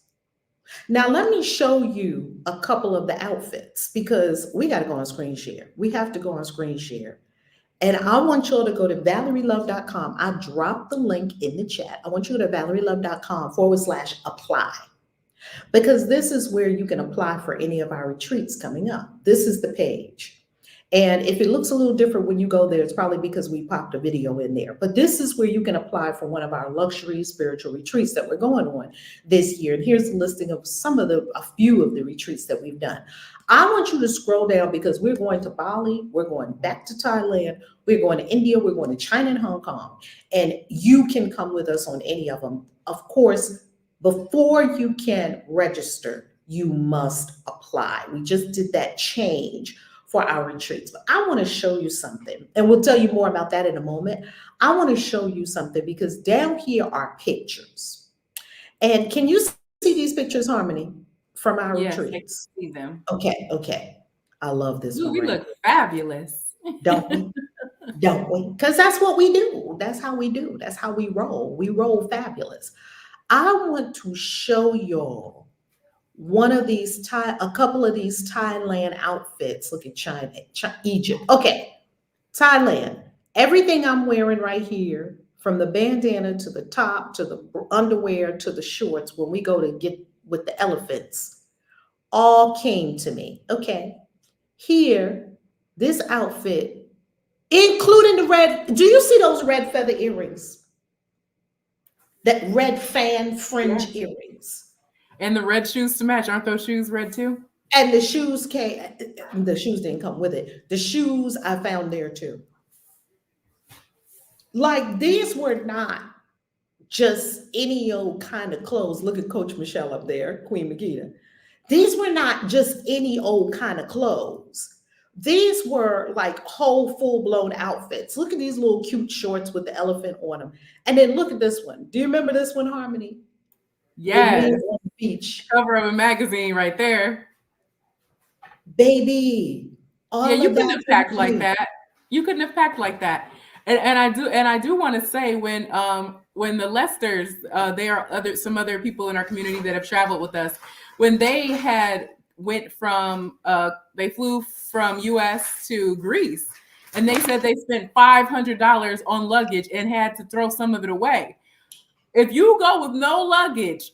Now let me show you a couple of the outfits because we got to go on screen share. We have to go on screen share. And I want y'all to go to valerielove.com. I dropped the link in the chat. I want you to go to valerielove.com/apply because this is where you can apply for any of our retreats coming up. This is the page. And if it looks a little different when you go there, it's probably because we popped a video in there. But this is where you can apply for one of our luxury spiritual retreats that we're going on this year. And here's a listing of a few of the retreats that we've done. I want you to scroll down because we're going to Bali, we're going back to Thailand, we're going to India, we're going to China and Hong Kong. And you can come with us on any of them. Of course, before you can register, you must apply. We just did that change for our retreats. But I want to show you something, and we'll tell you more about that in a moment. I want to show you something because down here are pictures. And can you see these pictures, Harmony, from our Yes, I can retreats? see them. Okay. I love this Ooh, one we right look fabulous. Don't we? Don't we? Because that's what we do. That's how we do. That's how we roll. We roll fabulous. I want to show y'all a couple of these Thailand outfits. Look at China, Egypt. Okay, Thailand. Everything I'm wearing right here, from the bandana to the top to the underwear to the shorts, when we go to get with the elephants, all came to me. Okay, here, this outfit, including the red. Do you see those red feather earrings? That red fan fringe Yes. earrings. And the red shoes to match. Aren't those shoes red too? And the shoes came, the shoes didn't come with it. The shoes I found there too. Like these were not just any old kind of clothes. Look at Coach Michelle up there, Queen Makita. These were not just any old kind of clothes. These were like whole full-blown outfits. Look at these little cute shorts with the elephant on them. And then look at this one. Do you remember this one, Harmony? With me Yes. on the beach. Cover of a magazine right there. Baby, Yeah, all you of couldn't that have for packed like me. that. You couldn't have packed like that. And I do want to say when the Lesters, there are some other people in our community that have traveled with us, when they had they flew from US to Greece, and they said they spent $500 on luggage and had to throw some of it away. If you go with no luggage,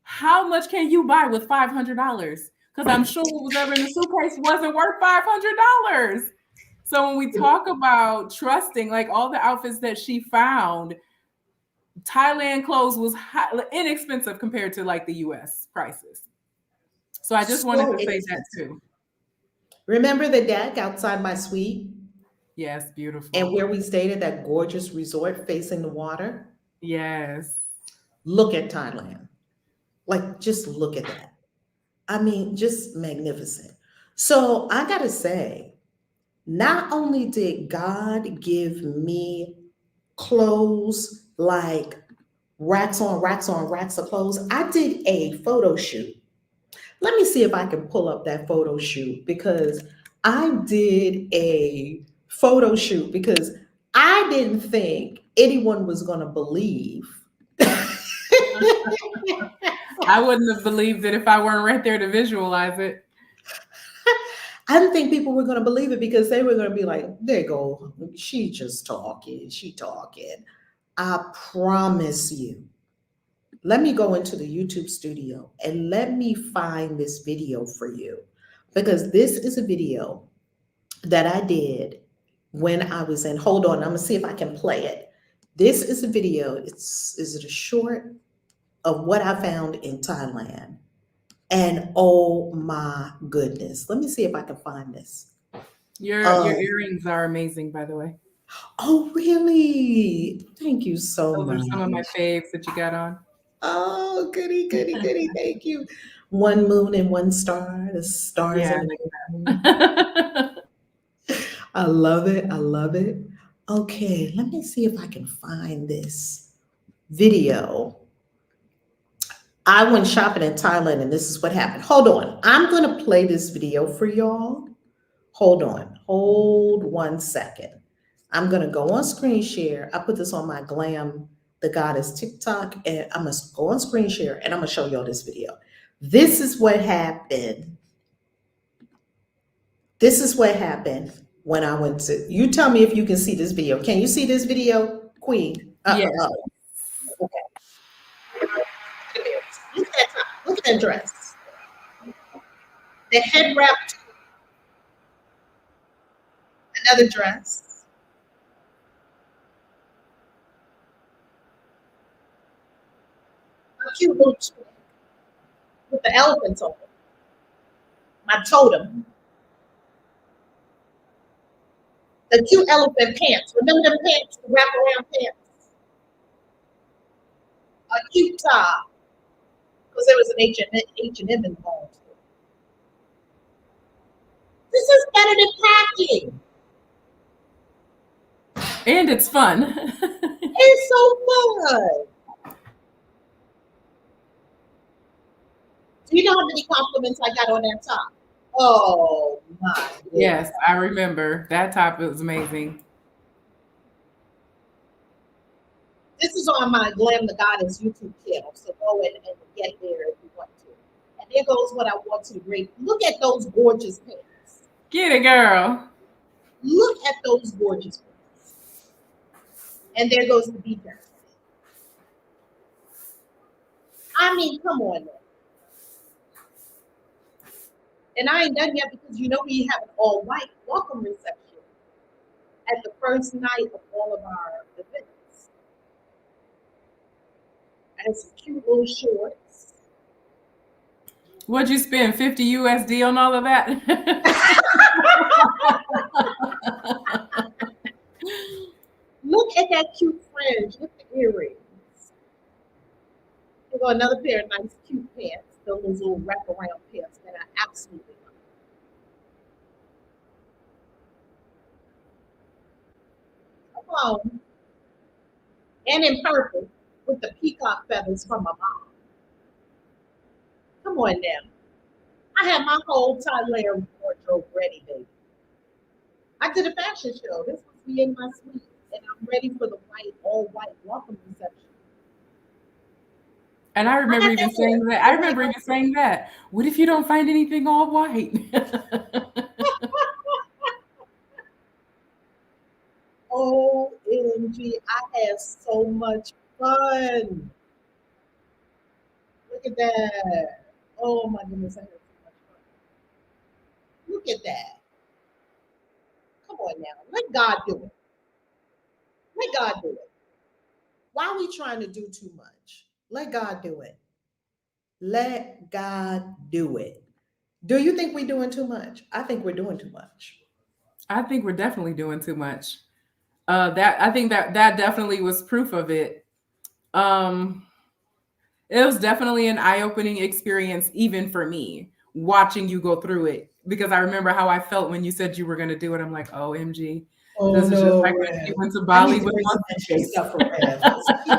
how much can you buy with $500? Because I'm sure what was ever in the suitcase wasn't worth $500. So when we talk about trusting, like all the outfits that she found, Thailand clothes was inexpensive compared to like the US prices. So I just wanted So to say that inexpensive. too. Remember the deck outside my suite Yes, and beautiful. where we stayed at that gorgeous resort facing the water? Yes. Look at Thailand. Like, just look at that. I mean, just magnificent. So I got to say, not only did God give me clothes like racks on racks on racks of clothes, I did a photo shoot Let me see if I can pull up that photo shoot because I did a photo shoot because I didn't think anyone was going to believe. I wouldn't have believed it if I weren't right there to visualize it. I didn't think people were going to believe it because they were going to be like, there you go. She just talking. She talking. I promise you. Let me go into the YouTube studio and let me find this video for you because this is a video that I did when I was in. Hold on, I'm gonna see if I can play it. This is a video. It's is it a short of what I found in Thailand? And oh my goodness, let me see if I can find this. Your Oh, earrings are amazing, by the way. oh really? Thank you so Those are much. some of my faves that you got on. Oh, goody, goody, goody. Thank you. One moon and one star. The stars Yeah, and I the like moon. that. I love it. I love it. Okay, let me see if I can find this video. I went shopping in Thailand and this is what happened. Hold on. I'm going to play this video for y'all. Hold on. Hold 1 second. I'm going to go on screen share. I put this on my Glam the Goddess TikTok and I'm going to go on screen share and I'm going to show y'all this video. This is what happened. This is what happened when I went to. You tell me if you can see this video. Can you see this video, Queen? Yeah. Okay. Look at that top. Look at that dress. The head wrap. Another dress. A cute little tunic with the elephants on it. My totem. The cute elephant pants. Remember the pants, the wraparound pants? A cute top. Because there was an H&M involved. This is better than packing. And it's fun. It's so fun. Do you know how many compliments I got on that top? Oh my goodness. Yes, I remember. That top was amazing. This is on my Glam the Goddess YouTube channel, so go and get there if you want to. And there goes what I want to the great. Look at those gorgeous pants. Get it, girl. Look at those gorgeous pants. And there goes the beat dress. I mean, come on now. And I ain't done yet because you know we have an all white welcome reception at the first night of all of our events. I had some cute little shorts. What'd you spend? 50 USD on all of that? Look at that cute fringe. Look at the earrings. We got another pair of nice cute pants. Those little wraparound pants that I absolutely love. Alone and in purple with the peacock feathers from my mom. Come on now. I had my whole Thailand wardrobe ready, baby. I did a fashion show. This was me in my suite, and I'm ready for the white, all white welcome reception. And I remember even saying that. I remember even saying that. What if you don't find anything all white? OMG, I had so much fun. Look at that. Oh my goodness, I had so much fun. Look at that. Come on now. Let God do it. Let God do it. Why are we trying to do too much? Let God do it. Let God do it. Do you think we're doing too much? I think we're doing too much. I think we're definitely doing too much. That I think that definitely was proof of it. Um, it was definitely an eye-opening experience, even for me, watching you go through it. Because I remember how I felt when you said you were going to do it. I'm like, oh, MG. Oh This is just no, like when Rev. she went to I Bali need to with bring some monkey extra face. stuff for Rev.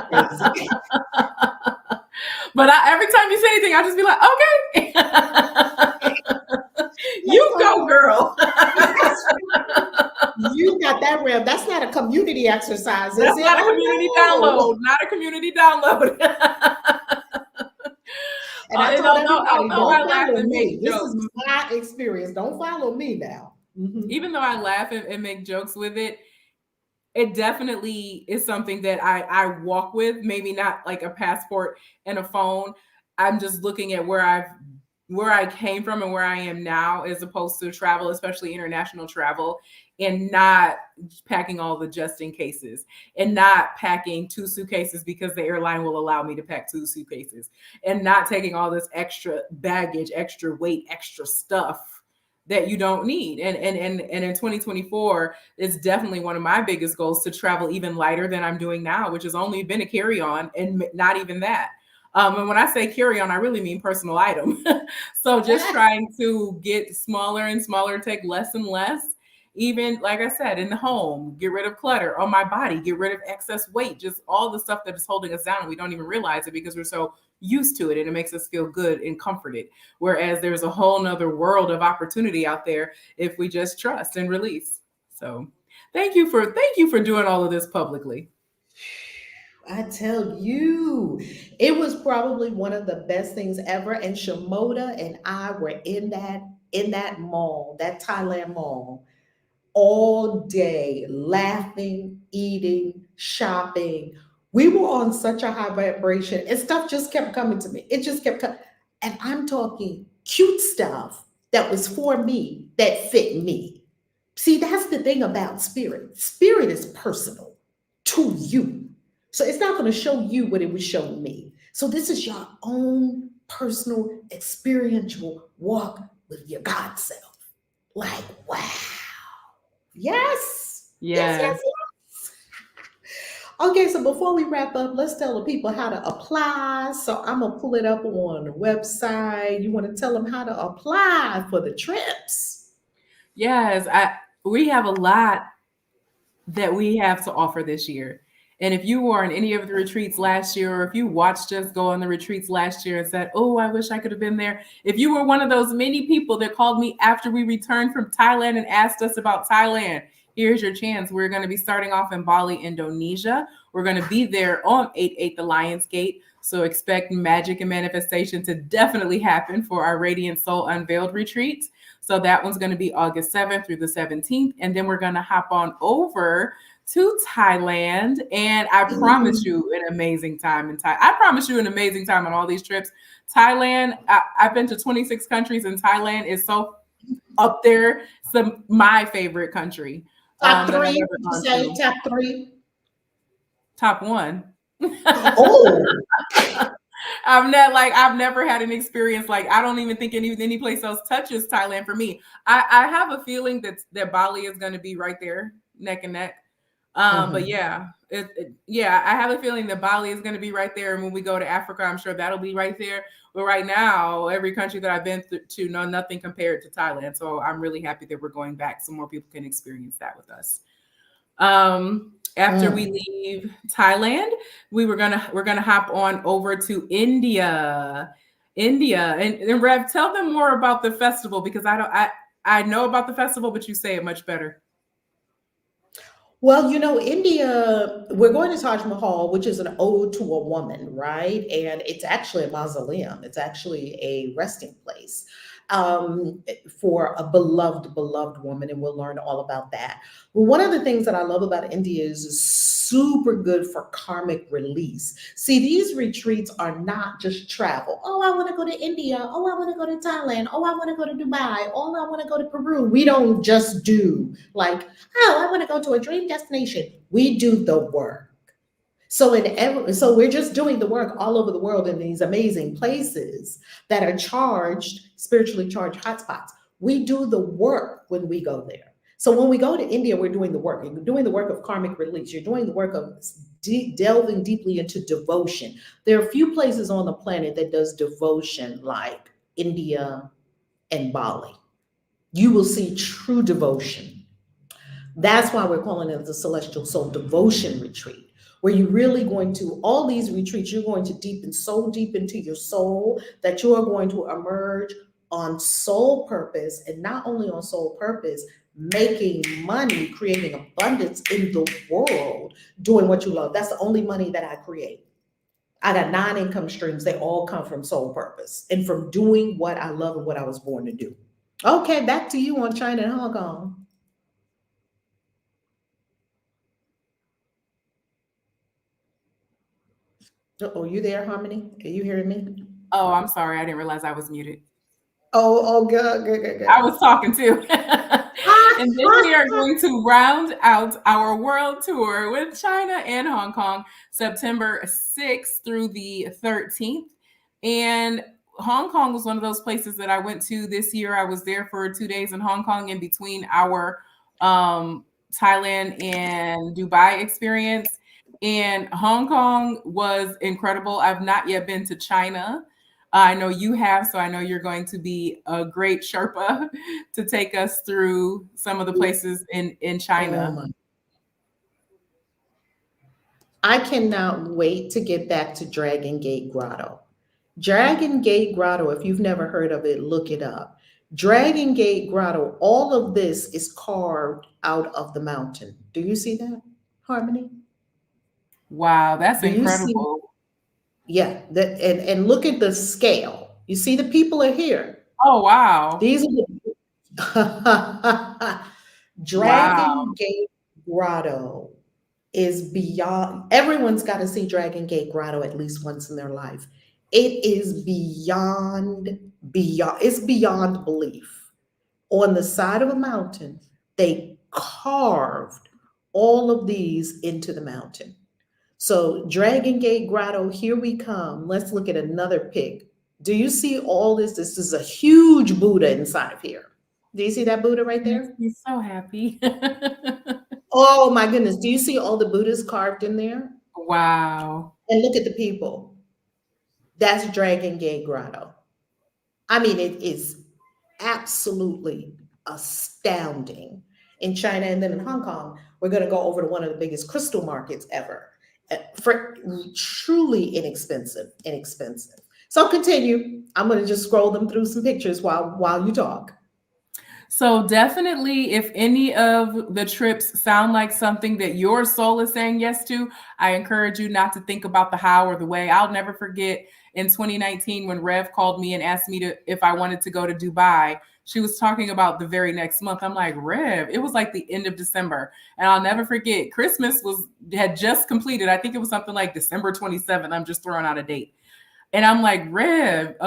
Crazy. But every time you say anything, I'll just be like, okay. You got that real. That's not a community exercise, is That's it? not a community Oh download. Not a community download. no. And I And told everybody, although don't I laugh follow and me. make This is jokes, my experience. Don't follow me now. Mhm. even though I laugh and make jokes with it, it definitely is something that I walk with. Maybe not like a passport and a phone. I'm just looking at where I came from and where I am now, as opposed to travel, especially international travel, and not packing all the just in cases, and not packing 2 suitcases because the airline will allow me to pack 2 suitcases, and not taking all this extra baggage, extra weight, extra stuff that you don't need. And in 2024, it's definitely one of my biggest goals to travel even lighter than I'm doing now, which has only been a carry-on, and not even that. And when I say carry on, I really mean personal item. So just trying to get smaller and smaller, take less and less. Even like I said, in the home, get rid of clutter on my body, get rid of excess weight, just all the stuff that is holding us down. And we don't even realize it because we're so used to it, and it makes us feel good and comforted. Whereas there's a whole nother world of opportunity out there if we just trust and release. So thank you for doing all of this publicly. I tell you, it was probably one of the best things ever. And Shamoda and I were in that mall, that Thailand mall, all day, laughing, eating, shopping. We were on such a high vibration, and stuff just kept coming to me. It just kept coming. And I'm talking cute stuff that was for me, that fit me. See, that's the thing about spirit. Spirit is personal to you. So it's not going to show you what it was showing me. So this is your own personal experiential walk with your God self. Like, wow. Yes. Yes, yes, Yes. yes. Okay, so before we wrap up, let's tell the people how to apply. So I'm going to pull it up on the website. You want to tell them how to apply for the trips? Yes. We have a lot that we have to offer this year. And if you were on any of the retreats last year, or if you watched us go on the retreats last year and said, "Oh, I wish I could have been there," if you were one of those many people that called me after we returned from Thailand and asked us about Thailand, here's your chance. We're going to be starting off in Bali, Indonesia. We're going to be there on 8/8, the Lions Gate. So expect magic and manifestation to definitely happen for our Radiant Soul Unveiled retreat. So that one's going to be August 7th through the 17th. And then we're going to hop on over to Thailand. And I promise Mm. you an amazing time in Thai. I promise you an amazing time on all these trips. Thailand, I've been to 26 countries, and Thailand is so up there. My favorite country Top that I've three, ever would you gone say? to. Top three? Top one. Oh, I've never had an experience like, I don't even think any place else touches Thailand for me. I have a feeling that Bali is going to be right there, neck and neck. But uh-huh. yeah, yeah, I have a feeling that Bali is going to be right there, and when we go to Africa, I'm sure that'll be right there. But right now, every country that I've been to, no, nothing compared to Thailand. So I'm really happy that we're going back so more people can experience that with us. After we Mm. leave Thailand, we're gonna hop on over to India. India, and Rev, tell them more about the festival, because I know about the festival, but you say it much better. Well, India, we're going to Taj Mahal, which is an ode to a woman, right? And it's actually a mausoleum. It's actually a resting place for a beloved, beloved woman, and we'll learn all about that. But one of the things that I love about India is it's super good for karmic release. See, these retreats are not just travel. Oh, I want to go to India. Oh, I want to go to Thailand. Oh, I want to go to Dubai. Oh, I want to go to Peru. We don't just do like, oh, I want to go to a dream destination. We do the work. So we're just doing the work all over the world in these amazing places that are charged, spiritually charged hotspots. We do the work when we go there. So when we go to India, we're doing the work. You're doing the work of karmic release. You're doing the work of delving deeply into devotion. There are a few places on the planet that does devotion like India and Bali. You will see true devotion. That's why we're calling it the Celestial Soul Devotion Retreat, where you're really going to, all these retreats, you're going to deepen so deep into your soul that you are going to emerge on sole purpose, and not only on sole purpose, making money, creating abundance in the world, doing what you love. That's the only money that I create. I got 9 income streams. They all come from sole purpose and from doing what I love and what I was born to do. Okay, back to you on China and Hong Kong. Oh, you there, Harmony? Are you hearing me? Oh, I'm sorry. I didn't realize I was muted. Oh, good, good, good, I good. was talking too. And then we are going to round out our world tour with China and Hong Kong, September 6th through the 13th. And Hong Kong was one of those places that I went to this year. I was there for 2 days in Hong Kong in between our Thailand and Dubai experience. And Hong Kong was incredible. I've not yet been to China. I know you have, so I know you're going to be a great Sherpa to take us through some of the places in Oh China. my. I cannot wait to get back to Dragon Gate Grotto. Dragon Gate Grotto, if you've never heard of it, look it up. Dragon Gate Grotto, all of this is carved out of the mountain. Do you see that, Harmony? Wow, that's Do you see? incredible. Yeah, that and look at the scale. You see the people are here. Oh, wow. These are the Wow. Dragon Gate Grotto is beyond, everyone's got to see Dragon Gate Grotto at least once in their life. It is beyond, it's beyond belief. On the side of a mountain, they carved all of these into the mountain. So, Dragon Gate Grotto, here we come. Let's look at another pic. Do you see all this? This is a huge Buddha inside of here. Do you see that Buddha right Makes there? me so happy. Oh my goodness. Do you see all the Buddhas carved in there? Wow. And look at the people. That's Dragon Gate Grotto. I mean, it is absolutely astounding in China. And then in Hong Kong, we're going to go over to one of the biggest crystal markets ever for truly inexpensive, inexpensive. So continue. I'm going to just scroll them through some pictures while you talk. So definitely, if any of the trips sound like something that your soul is saying yes to, I encourage you not to think about the how or the way. I'll never forget in 2019 when Rev called me and asked me if I wanted to go to Dubai. She was talking about the very next month. I'm like, Rev, it was like the end of December. And I'll never forget, Christmas had just completed. I think it was something like December 27th. I'm just throwing out a date. And I'm like, Rev,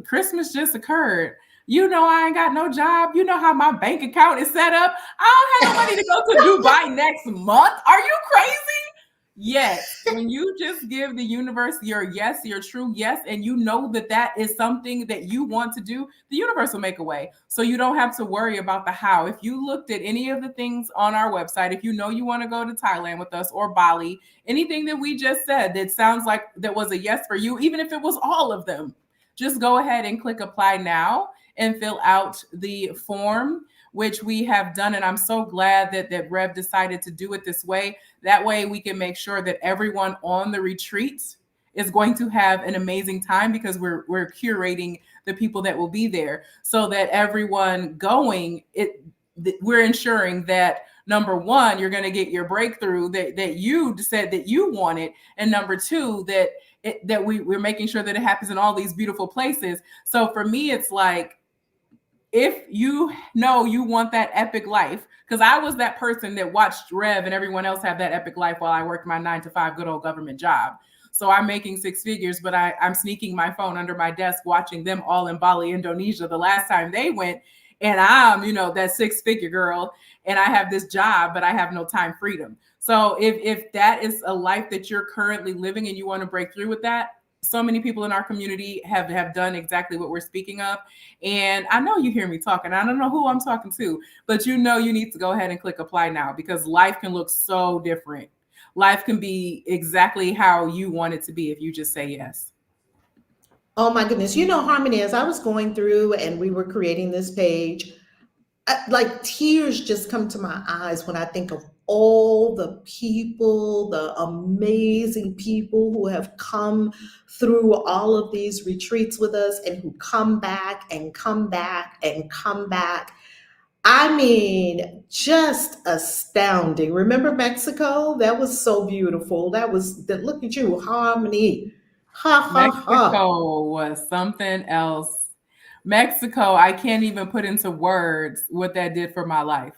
Christmas just occurred. You know, I ain't got no job. You know how my bank account is set up. I don't have no money to go to Dubai next month. Are you crazy? Yes. When you just give the universe your yes, your true yes, and you know that that is something that you want to do, the universe will make a way. So you don't have to worry about the how. If you looked at any of the things on our website, if you know you want to go to Thailand with us or Bali, anything that we just said that sounds like that was a yes for you, even if it was all of them, just go ahead and click apply now and fill out the form, which we have done. And I'm so glad that Rev decided to do it this way. That way we can make sure that everyone on the retreat is going to have an amazing time, because we're curating the people that will be there, so that everyone going, we're ensuring that number one, you're going to get your breakthrough that you said that you wanted. And number two, that we're making sure that it happens in all these beautiful places. So for me, it's like, if you know you want that epic life, because I was that person that watched Rev and everyone else have that epic life while I worked my 9-to-5 good old government job. So I'm making 6 figures, but I'm sneaking my phone under my desk watching them all in Bali, Indonesia the last time they went. And I'm, that 6-figure girl, and I have this job, but I have no time freedom. So if that is a life that you're currently living and you want to break through with that, so many people in our community have done exactly what we're speaking of. And I know you hear me talking. I don't know who I'm talking to, but you need to go ahead and click apply now, because life can look so different. Life can be exactly how you want it to be if you just say yes. Oh my goodness. Harmony, as I was going through and we were creating this page, like tears just come to my eyes when I think of all the people, the amazing people who have come through all of these retreats with us and who come back and come back and come back. I mean, just astounding. Remember Mexico? That was so beautiful. That was that. Look at you, harmony. Ha ha ha. Mexico was something else. Mexico, I can't even put into words what that did for my life.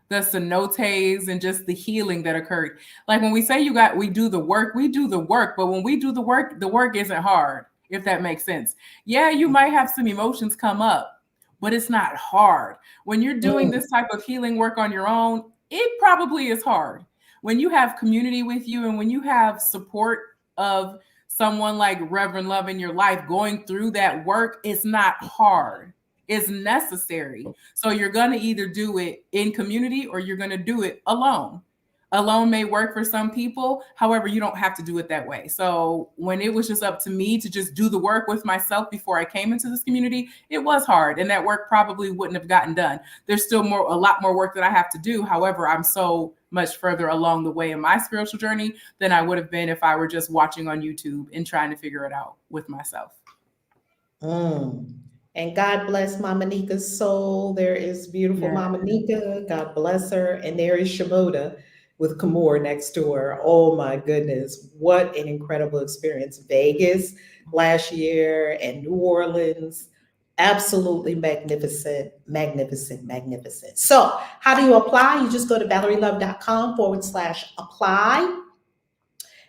The cenotes and just the healing that occurred. Like when we say we do the work, we do the work. But when we do the work isn't hard, if that makes sense. Yeah, you might have some emotions come up, but it's not hard. When you're doing Mm, this type of healing work on your own, it probably is hard. When you have community with you and when you have support of someone like Reverend Love in your life going through that work, it's not hard. It's necessary. So you're going to either do it in community or you're going to do it alone. Alone may work for some people. However, you don't have to do it that way. So when it was just up to me to just do the work with myself before I came into this community, it was hard. And that work probably wouldn't have gotten done. There's still a lot more work that I have to do. However, I'm so much further along the way in my spiritual journey than I would have been if I were just watching on YouTube and trying to figure it out with myself. mm. And God bless Mama Nika's soul. There is beautiful Yeah. Mama Nika. God bless her. And there is Shimoda with Kamor next to her. Oh my goodness. What an incredible experience. Vegas last year and New Orleans. Absolutely magnificent, magnificent, magnificent. So, how do you apply? You just go to valerielove.com/apply.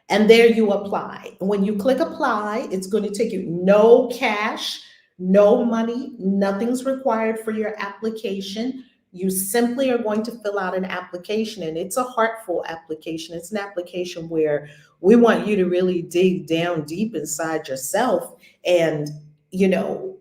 And there you apply. And when you click apply, it's going to take you no cash, no money, nothing's required for your application. You simply are going to fill out an application, and it's a heartful application. It's an application where we want you to really dig down deep inside yourself and, you know,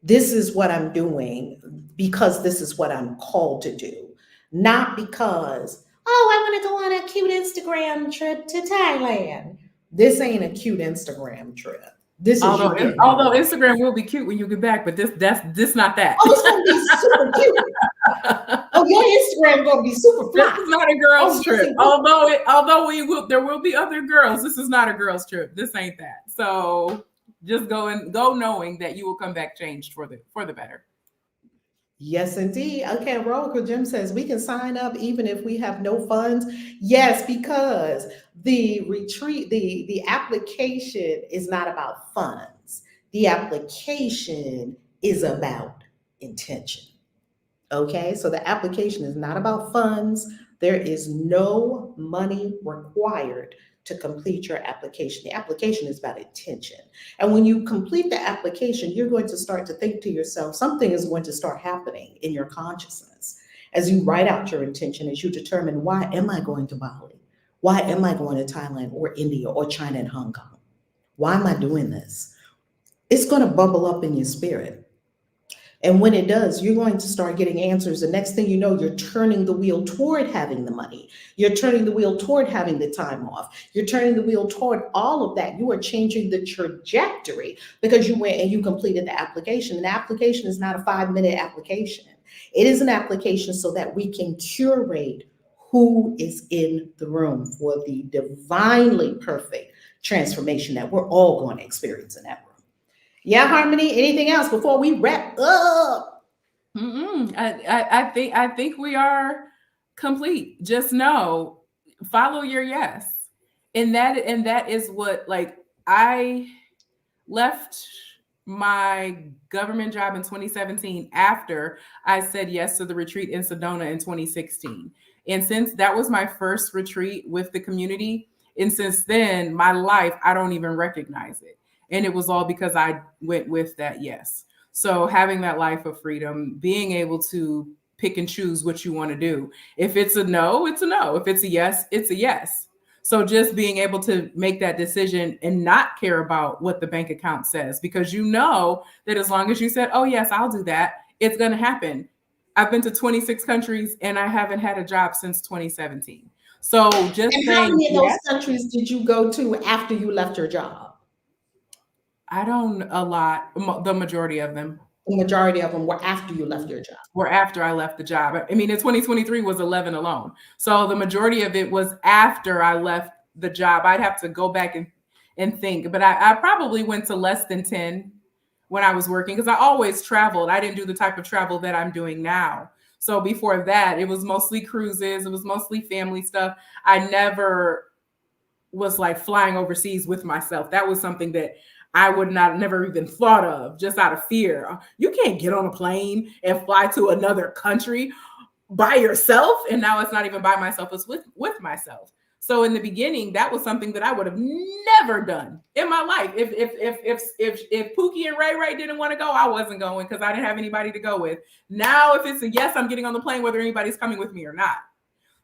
this is what I'm doing because this is what I'm called to do, not because, oh, I want to go on a cute Instagram trip to Thailand. This ain't a cute Instagram trip. This is you getting the Although work. Instagram will be cute when you get back, but this not that. Oh, it's gonna be super cute. Oh, your Instagram gonna be super This fly. is not a Oh, girls yes, trip. it will. Although there will be other girls. This is not a girls trip. This ain't that. So just go knowing that you will come back changed for the better. Yes, indeed. Okay, Roker Jim says we can sign up even if we have no funds. Yes, because the retreat, the application is not about funds. The application is about intention. Okay, so the application is not about funds. There is no money required to complete your application. The application is about intention. And when you complete the application, you're going to start to think to yourself, something is going to start happening in your consciousness as you write out your intention, as you determine, why am I going to Bali? Why am I going to Thailand or India or China and Hong Kong? Why am I doing this? It's going to bubble up in your spirit. And when it does, you're going to start getting answers. The next thing you know, you're turning the wheel toward having the money. You're turning the wheel toward having the time off. You're turning the wheel toward all of that. You are changing the trajectory because you went and you completed the application. And the application is not a 5-minute application. It is an application so that we can curate who is in the room for the divinely perfect transformation that we're all going to experience in that room. Yeah, Harmony. Anything else before we wrap up? I think we are complete. Just know, follow your yes, and that is what, like, I left my government job in 2017 after I said yes to the retreat in Sedona in 2016. And since that was my first retreat with the community, and since then, my life, I don't even recognize it. And it was all because I went with that yes. So having that life of freedom, being able to pick and choose what you want to do. If it's a no, it's a no. If it's a yes, it's a yes. So just being able to make that decision and not care about what the bank account says, because you know that as long as you said, oh, yes, I'll do that, it's going to happen. I've been to 26 countries and I haven't had a job since 2017. So just And how saying many of those yes, countries did you go to after you left your job? I don't a lot, the majority of them. The majority of them were after you left your job. were after I left the job. I mean, in 2023 was 11 alone. So the majority of it was after I left the job. I'd have to go back and think, but I probably went to less than 10 when I was working because I always traveled. I didn't do the type of travel that I'm doing now. So before that, it was mostly cruises, it was mostly family stuff. I never was like flying overseas with myself. That was something that I would not never even thought of, just out of fear. You can't get on a plane and fly to another country by yourself. And now it's not even by myself, it's with myself. So in the beginning, that was something that I would have never done in my life. If Pookie and Ray Ray didn't want to go, I wasn't going because I didn't have anybody to go with. Now, if it's a yes, I'm getting on the plane, whether anybody's coming with me or not.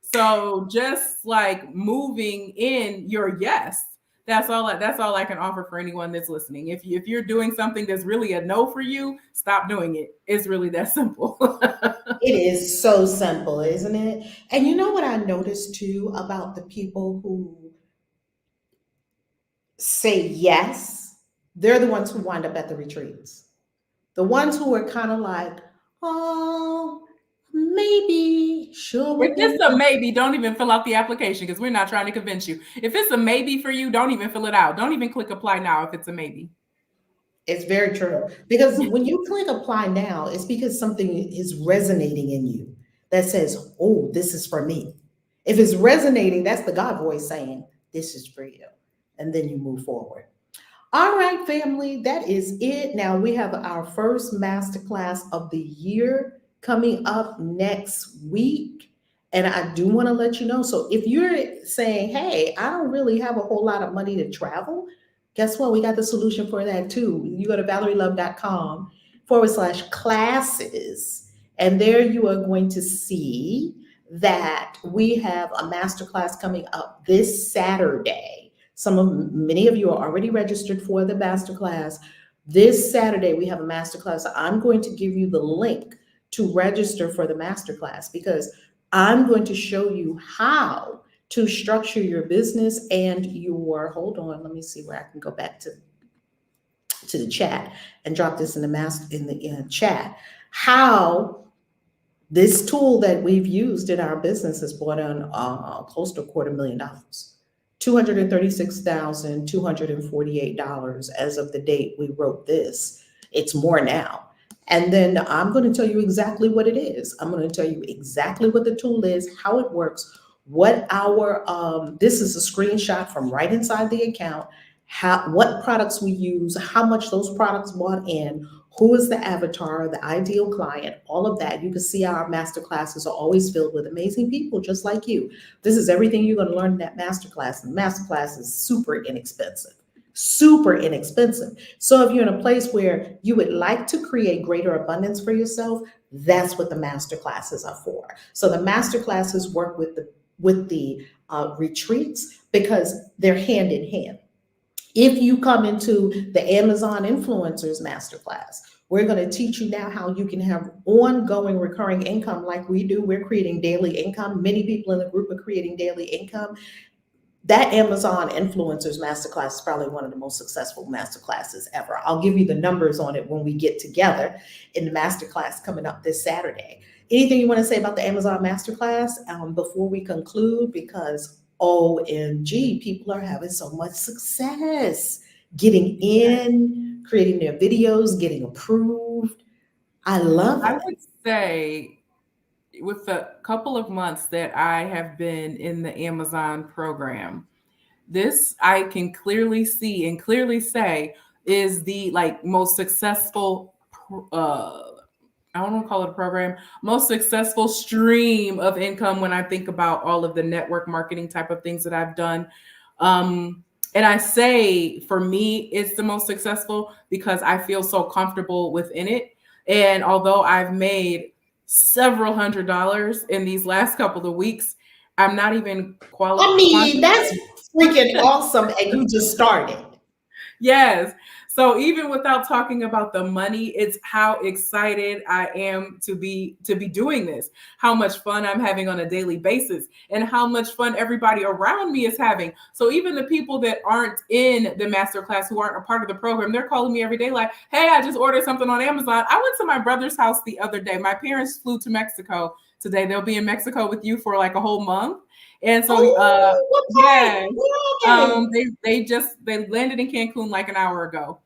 So just like moving in your yes, that's all I can offer for anyone that's listening. If you're doing something that's really a no for you, stop doing it. It's really that simple. It is so simple, isn't it? And you know what I noticed too about the people who say yes? They're the ones who wind up at the retreats. The ones who are kind of like, oh, maybe, sure, If we'll give it's it a a. maybe, don't even fill out the application because we're not trying to convince you. If it's a maybe for you, don't even fill it out. Don't even click apply now if it's a maybe. It's very true. Because when you click apply now, it's because something is resonating in you that says, oh, this is for me. If it's resonating, that's the God voice saying, this is for you. And then you move forward. All right, family, that is it. Now we have our first masterclass of the year coming up next week. And I do want to let you know. So if you're saying, hey, I don't really have a whole lot of money to travel, guess what? We got the solution for that too. You go to valerielove.com/classes, and there you are going to see that we have a masterclass coming up this Saturday. Many of you are already registered for the masterclass. This Saturday, we have a masterclass. I'm going to give you the link to register for the masterclass because I'm going to show you how to structure your business and hold on, let me see where I can go back to the chat and drop this in the chat. How this tool that we've used in our business has brought in close to $250,000. $236,248 as of the date we wrote this. It's more now. And then I'm going to tell you exactly what it is. I'm going to tell you exactly what the tool is, how it works, what this is a screenshot from right inside the account, what products we use, how much those products bought in, who is the avatar, the ideal client, all of that. You can see our masterclasses are always filled with amazing people just like you. This is everything you're going to learn in that masterclass. And the masterclass is super inexpensive. Super inexpensive. So if you're in a place where you would like to create greater abundance for yourself, that's what the masterclasses are for. So the masterclasses work with the retreats because they're hand in hand. If you come into the Amazon Influencers Masterclass, we're going to teach you now how you can have ongoing recurring income like we do. We're creating daily income. Many people in the group are creating daily income. That Amazon Influencers Masterclass is probably one of the most successful masterclasses ever. I'll give you the numbers on it when we get together in the masterclass coming up this Saturday. Anything you want to say about the Amazon Masterclass before we conclude? Because OMG, people are having so much success getting in, creating their videos, getting approved. I love it. I would say with the couple of months that I have been in the Amazon program, this I can clearly see and clearly say is the most successful I don't want to call it a program, most successful stream of income when I think about all of the network marketing type of things that I've done. And I say for me, it's the most successful because I feel so comfortable within it. And although I've made several $100s in these last couple of weeks, I'm not even qualified. I mean, that's freaking awesome. And you just started. Yes. So even without talking about the money, it's how excited I am to be doing this, how much fun I'm having on a daily basis, and how much fun everybody around me is having. So even the people that aren't in the masterclass, who aren't a part of the program, they're calling me every day like, "Hey, I just ordered something on Amazon." I went to my brother's house the other day. My parents flew to Mexico today. They'll be in Mexico with you for like a whole month. And so Oh, what yeah, part? Yay. they landed in Cancun like an hour ago.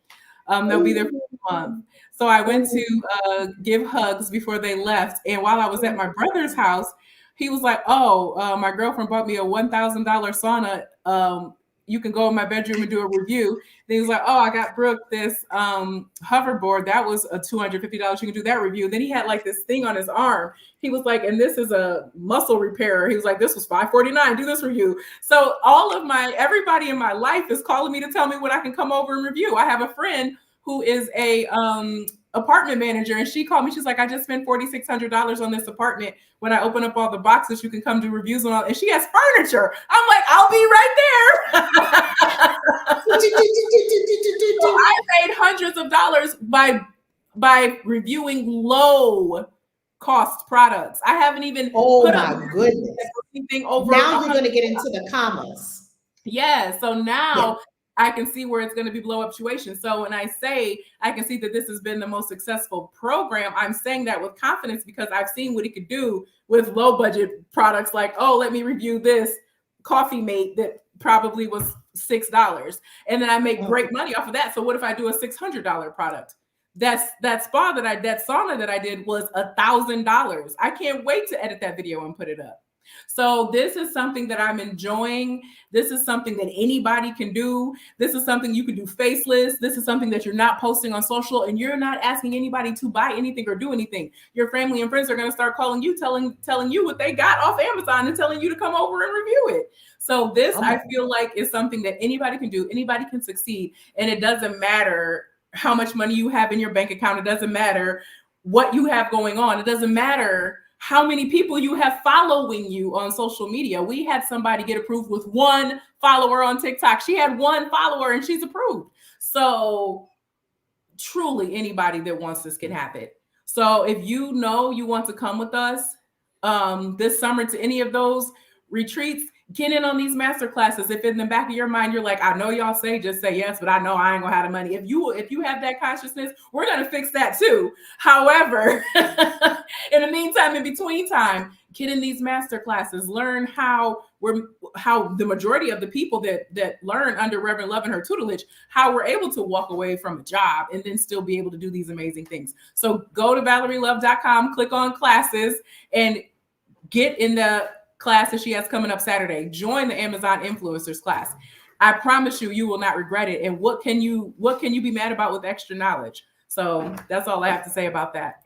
They'll be there for a month. Ooh. So I went to Ooh. give hugs before they left. And while I was at my brother's house, he was like, "Oh, my girlfriend bought me a $1,000 sauna. You can go in my bedroom and do a review." Then he was like, "Oh, I got Brooke this hoverboard. That was a $250. You can do that review." Then he had like this thing on his arm. He was like, "And this is a muscle repairer." He was like, "This was $549. Do this review." So everybody in my life is calling me to tell me what I can come over and review. I have a friend who is a apartment manager, and she called me. She's like, "I just spent $4,600 on this apartment. When I open up all the boxes, you can come do reviews on all." And she has furniture. I'm like, "I'll be right there." So I made hundreds of dollars by reviewing low cost products. I haven't even Oh put up my goodness. anything over Now you're 100. going to get into the commas. Yeah. So Yeah. now I can see where it's going to be blow up situation. So when I say I can see that this has been the most successful program, I'm saying that with confidence because I've seen what it could do with low budget products like, "Oh, let me review this coffee mate that probably was $6. And then I make great monny off of that. So what if I do a $600 product? That sauna that I did was $1,000. I can't wait to edit that video and put it up. So this is something that I'm enjoying. This is something that anybody can do. This is something you can do faceless. This is something that you're not posting on social, and you're not asking anybody to buy anything or do anything. Your family and friends are going to start calling you, telling you what they got off Amazon and telling you to come over and review it. So this, I feel like, is something that anybody can do. Anybody can succeed. And it doesn't matter how much money you have in your bank account. It doesn't matter what you have going on. It doesn't matter how many people you have following you on social media. We had somebody get approved with one follower on TikTok. She had one follower and she's approved. So truly anybody that wants this can have it. So if you know you want to come with us this summer to any of those retreats, get in on these master classes. If in the back of your mind you're like, "I know y'all say just say yes, but I know I ain't gonna have the money." If you have that consciousness, we're gonna fix that too. However, in the meantime, in between time, get in these master classes. Learn how the majority of the people that learn under Reverend Love and her tutelage, how we're able to walk away from a job and then still be able to do these amazing things. So go to ValerieLove.com, click on classes, and get in the class that she has coming up Saturday. Join the Amazon influencers class. I promise you will not regret it. And what can you be mad about with extra knowledge? So that's all I have to say about that.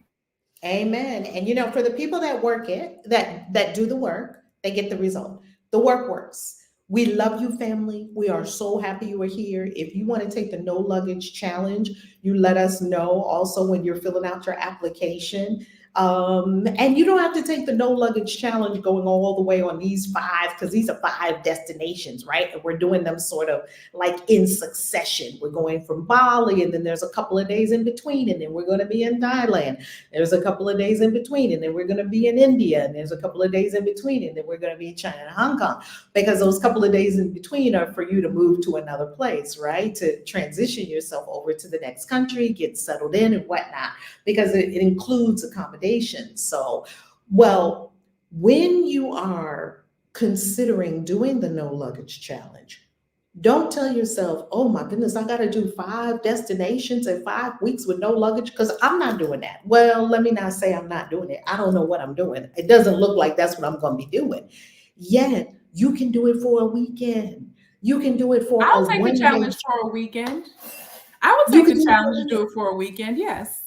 Amen. And for the people that work it, that do the work, they get the result. The work works. We love you, family. We are so happy you are here. If you want to take the no luggage challenge, you let us know also when you're filling out your application. And you don't have to take the no luggage challenge going all the way on these 5, because these are 5 destinations, right? And we're doing them sort of like in succession. We're going from Bali, and then there's a couple of days in between, and then we're going to be in Thailand. There's a couple of days in between, and then we're going to be in India, and there's a couple of days in between, and then we're going to be in China and Hong Kong, because those couple of days in between are for you to move to another place, right? To transition yourself over to the next country, get settled in and whatnot, because it includes accommodation. So, well, when you are considering doing the no luggage challenge, don't tell yourself, "Oh my goodness, I got to do 5 destinations in 5 weeks with no luggage," because I'm not doing that. Well, let me not say I'm not doing it. I don't know what I'm doing. It doesn't look like that's what I'm going to be doing. Yet, you can do it for a weekend. You can do it for I'll a take the 1 challenge day. for a weekend. I will You take can the do it challenge for to do it for a weekend. Yes.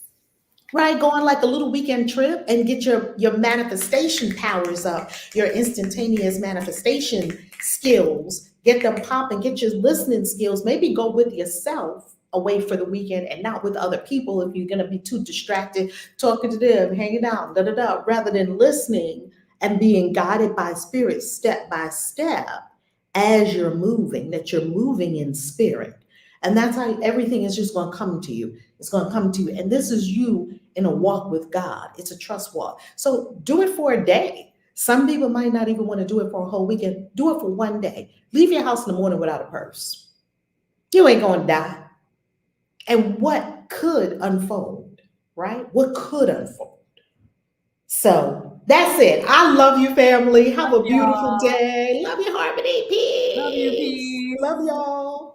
Right, go on like a little weekend trip and get your manifestation powers up, your instantaneous manifestation skills. Get them popping, get your listening skills. Maybe go with yourself away for the weekend and not with other people if you're gonna be too distracted talking to them, hanging out, rather than listening and being guided by spirit step by step as you're moving, that you're moving in spirit. And that's how everything is just going to come to you. It's going to come to you. And this is you in a walk with God. It's a trust walk. So do it for a day. Some people might not even want to do it for a whole weekend. Do it for one day. Leave your house in the morning without a purse. You ain't going to die. And what could unfold, right? What could unfold? So that's it. I love you, family. Have a beautiful y'all. day. Love you, Harmony. Love you, Peace. peace. Love y'all.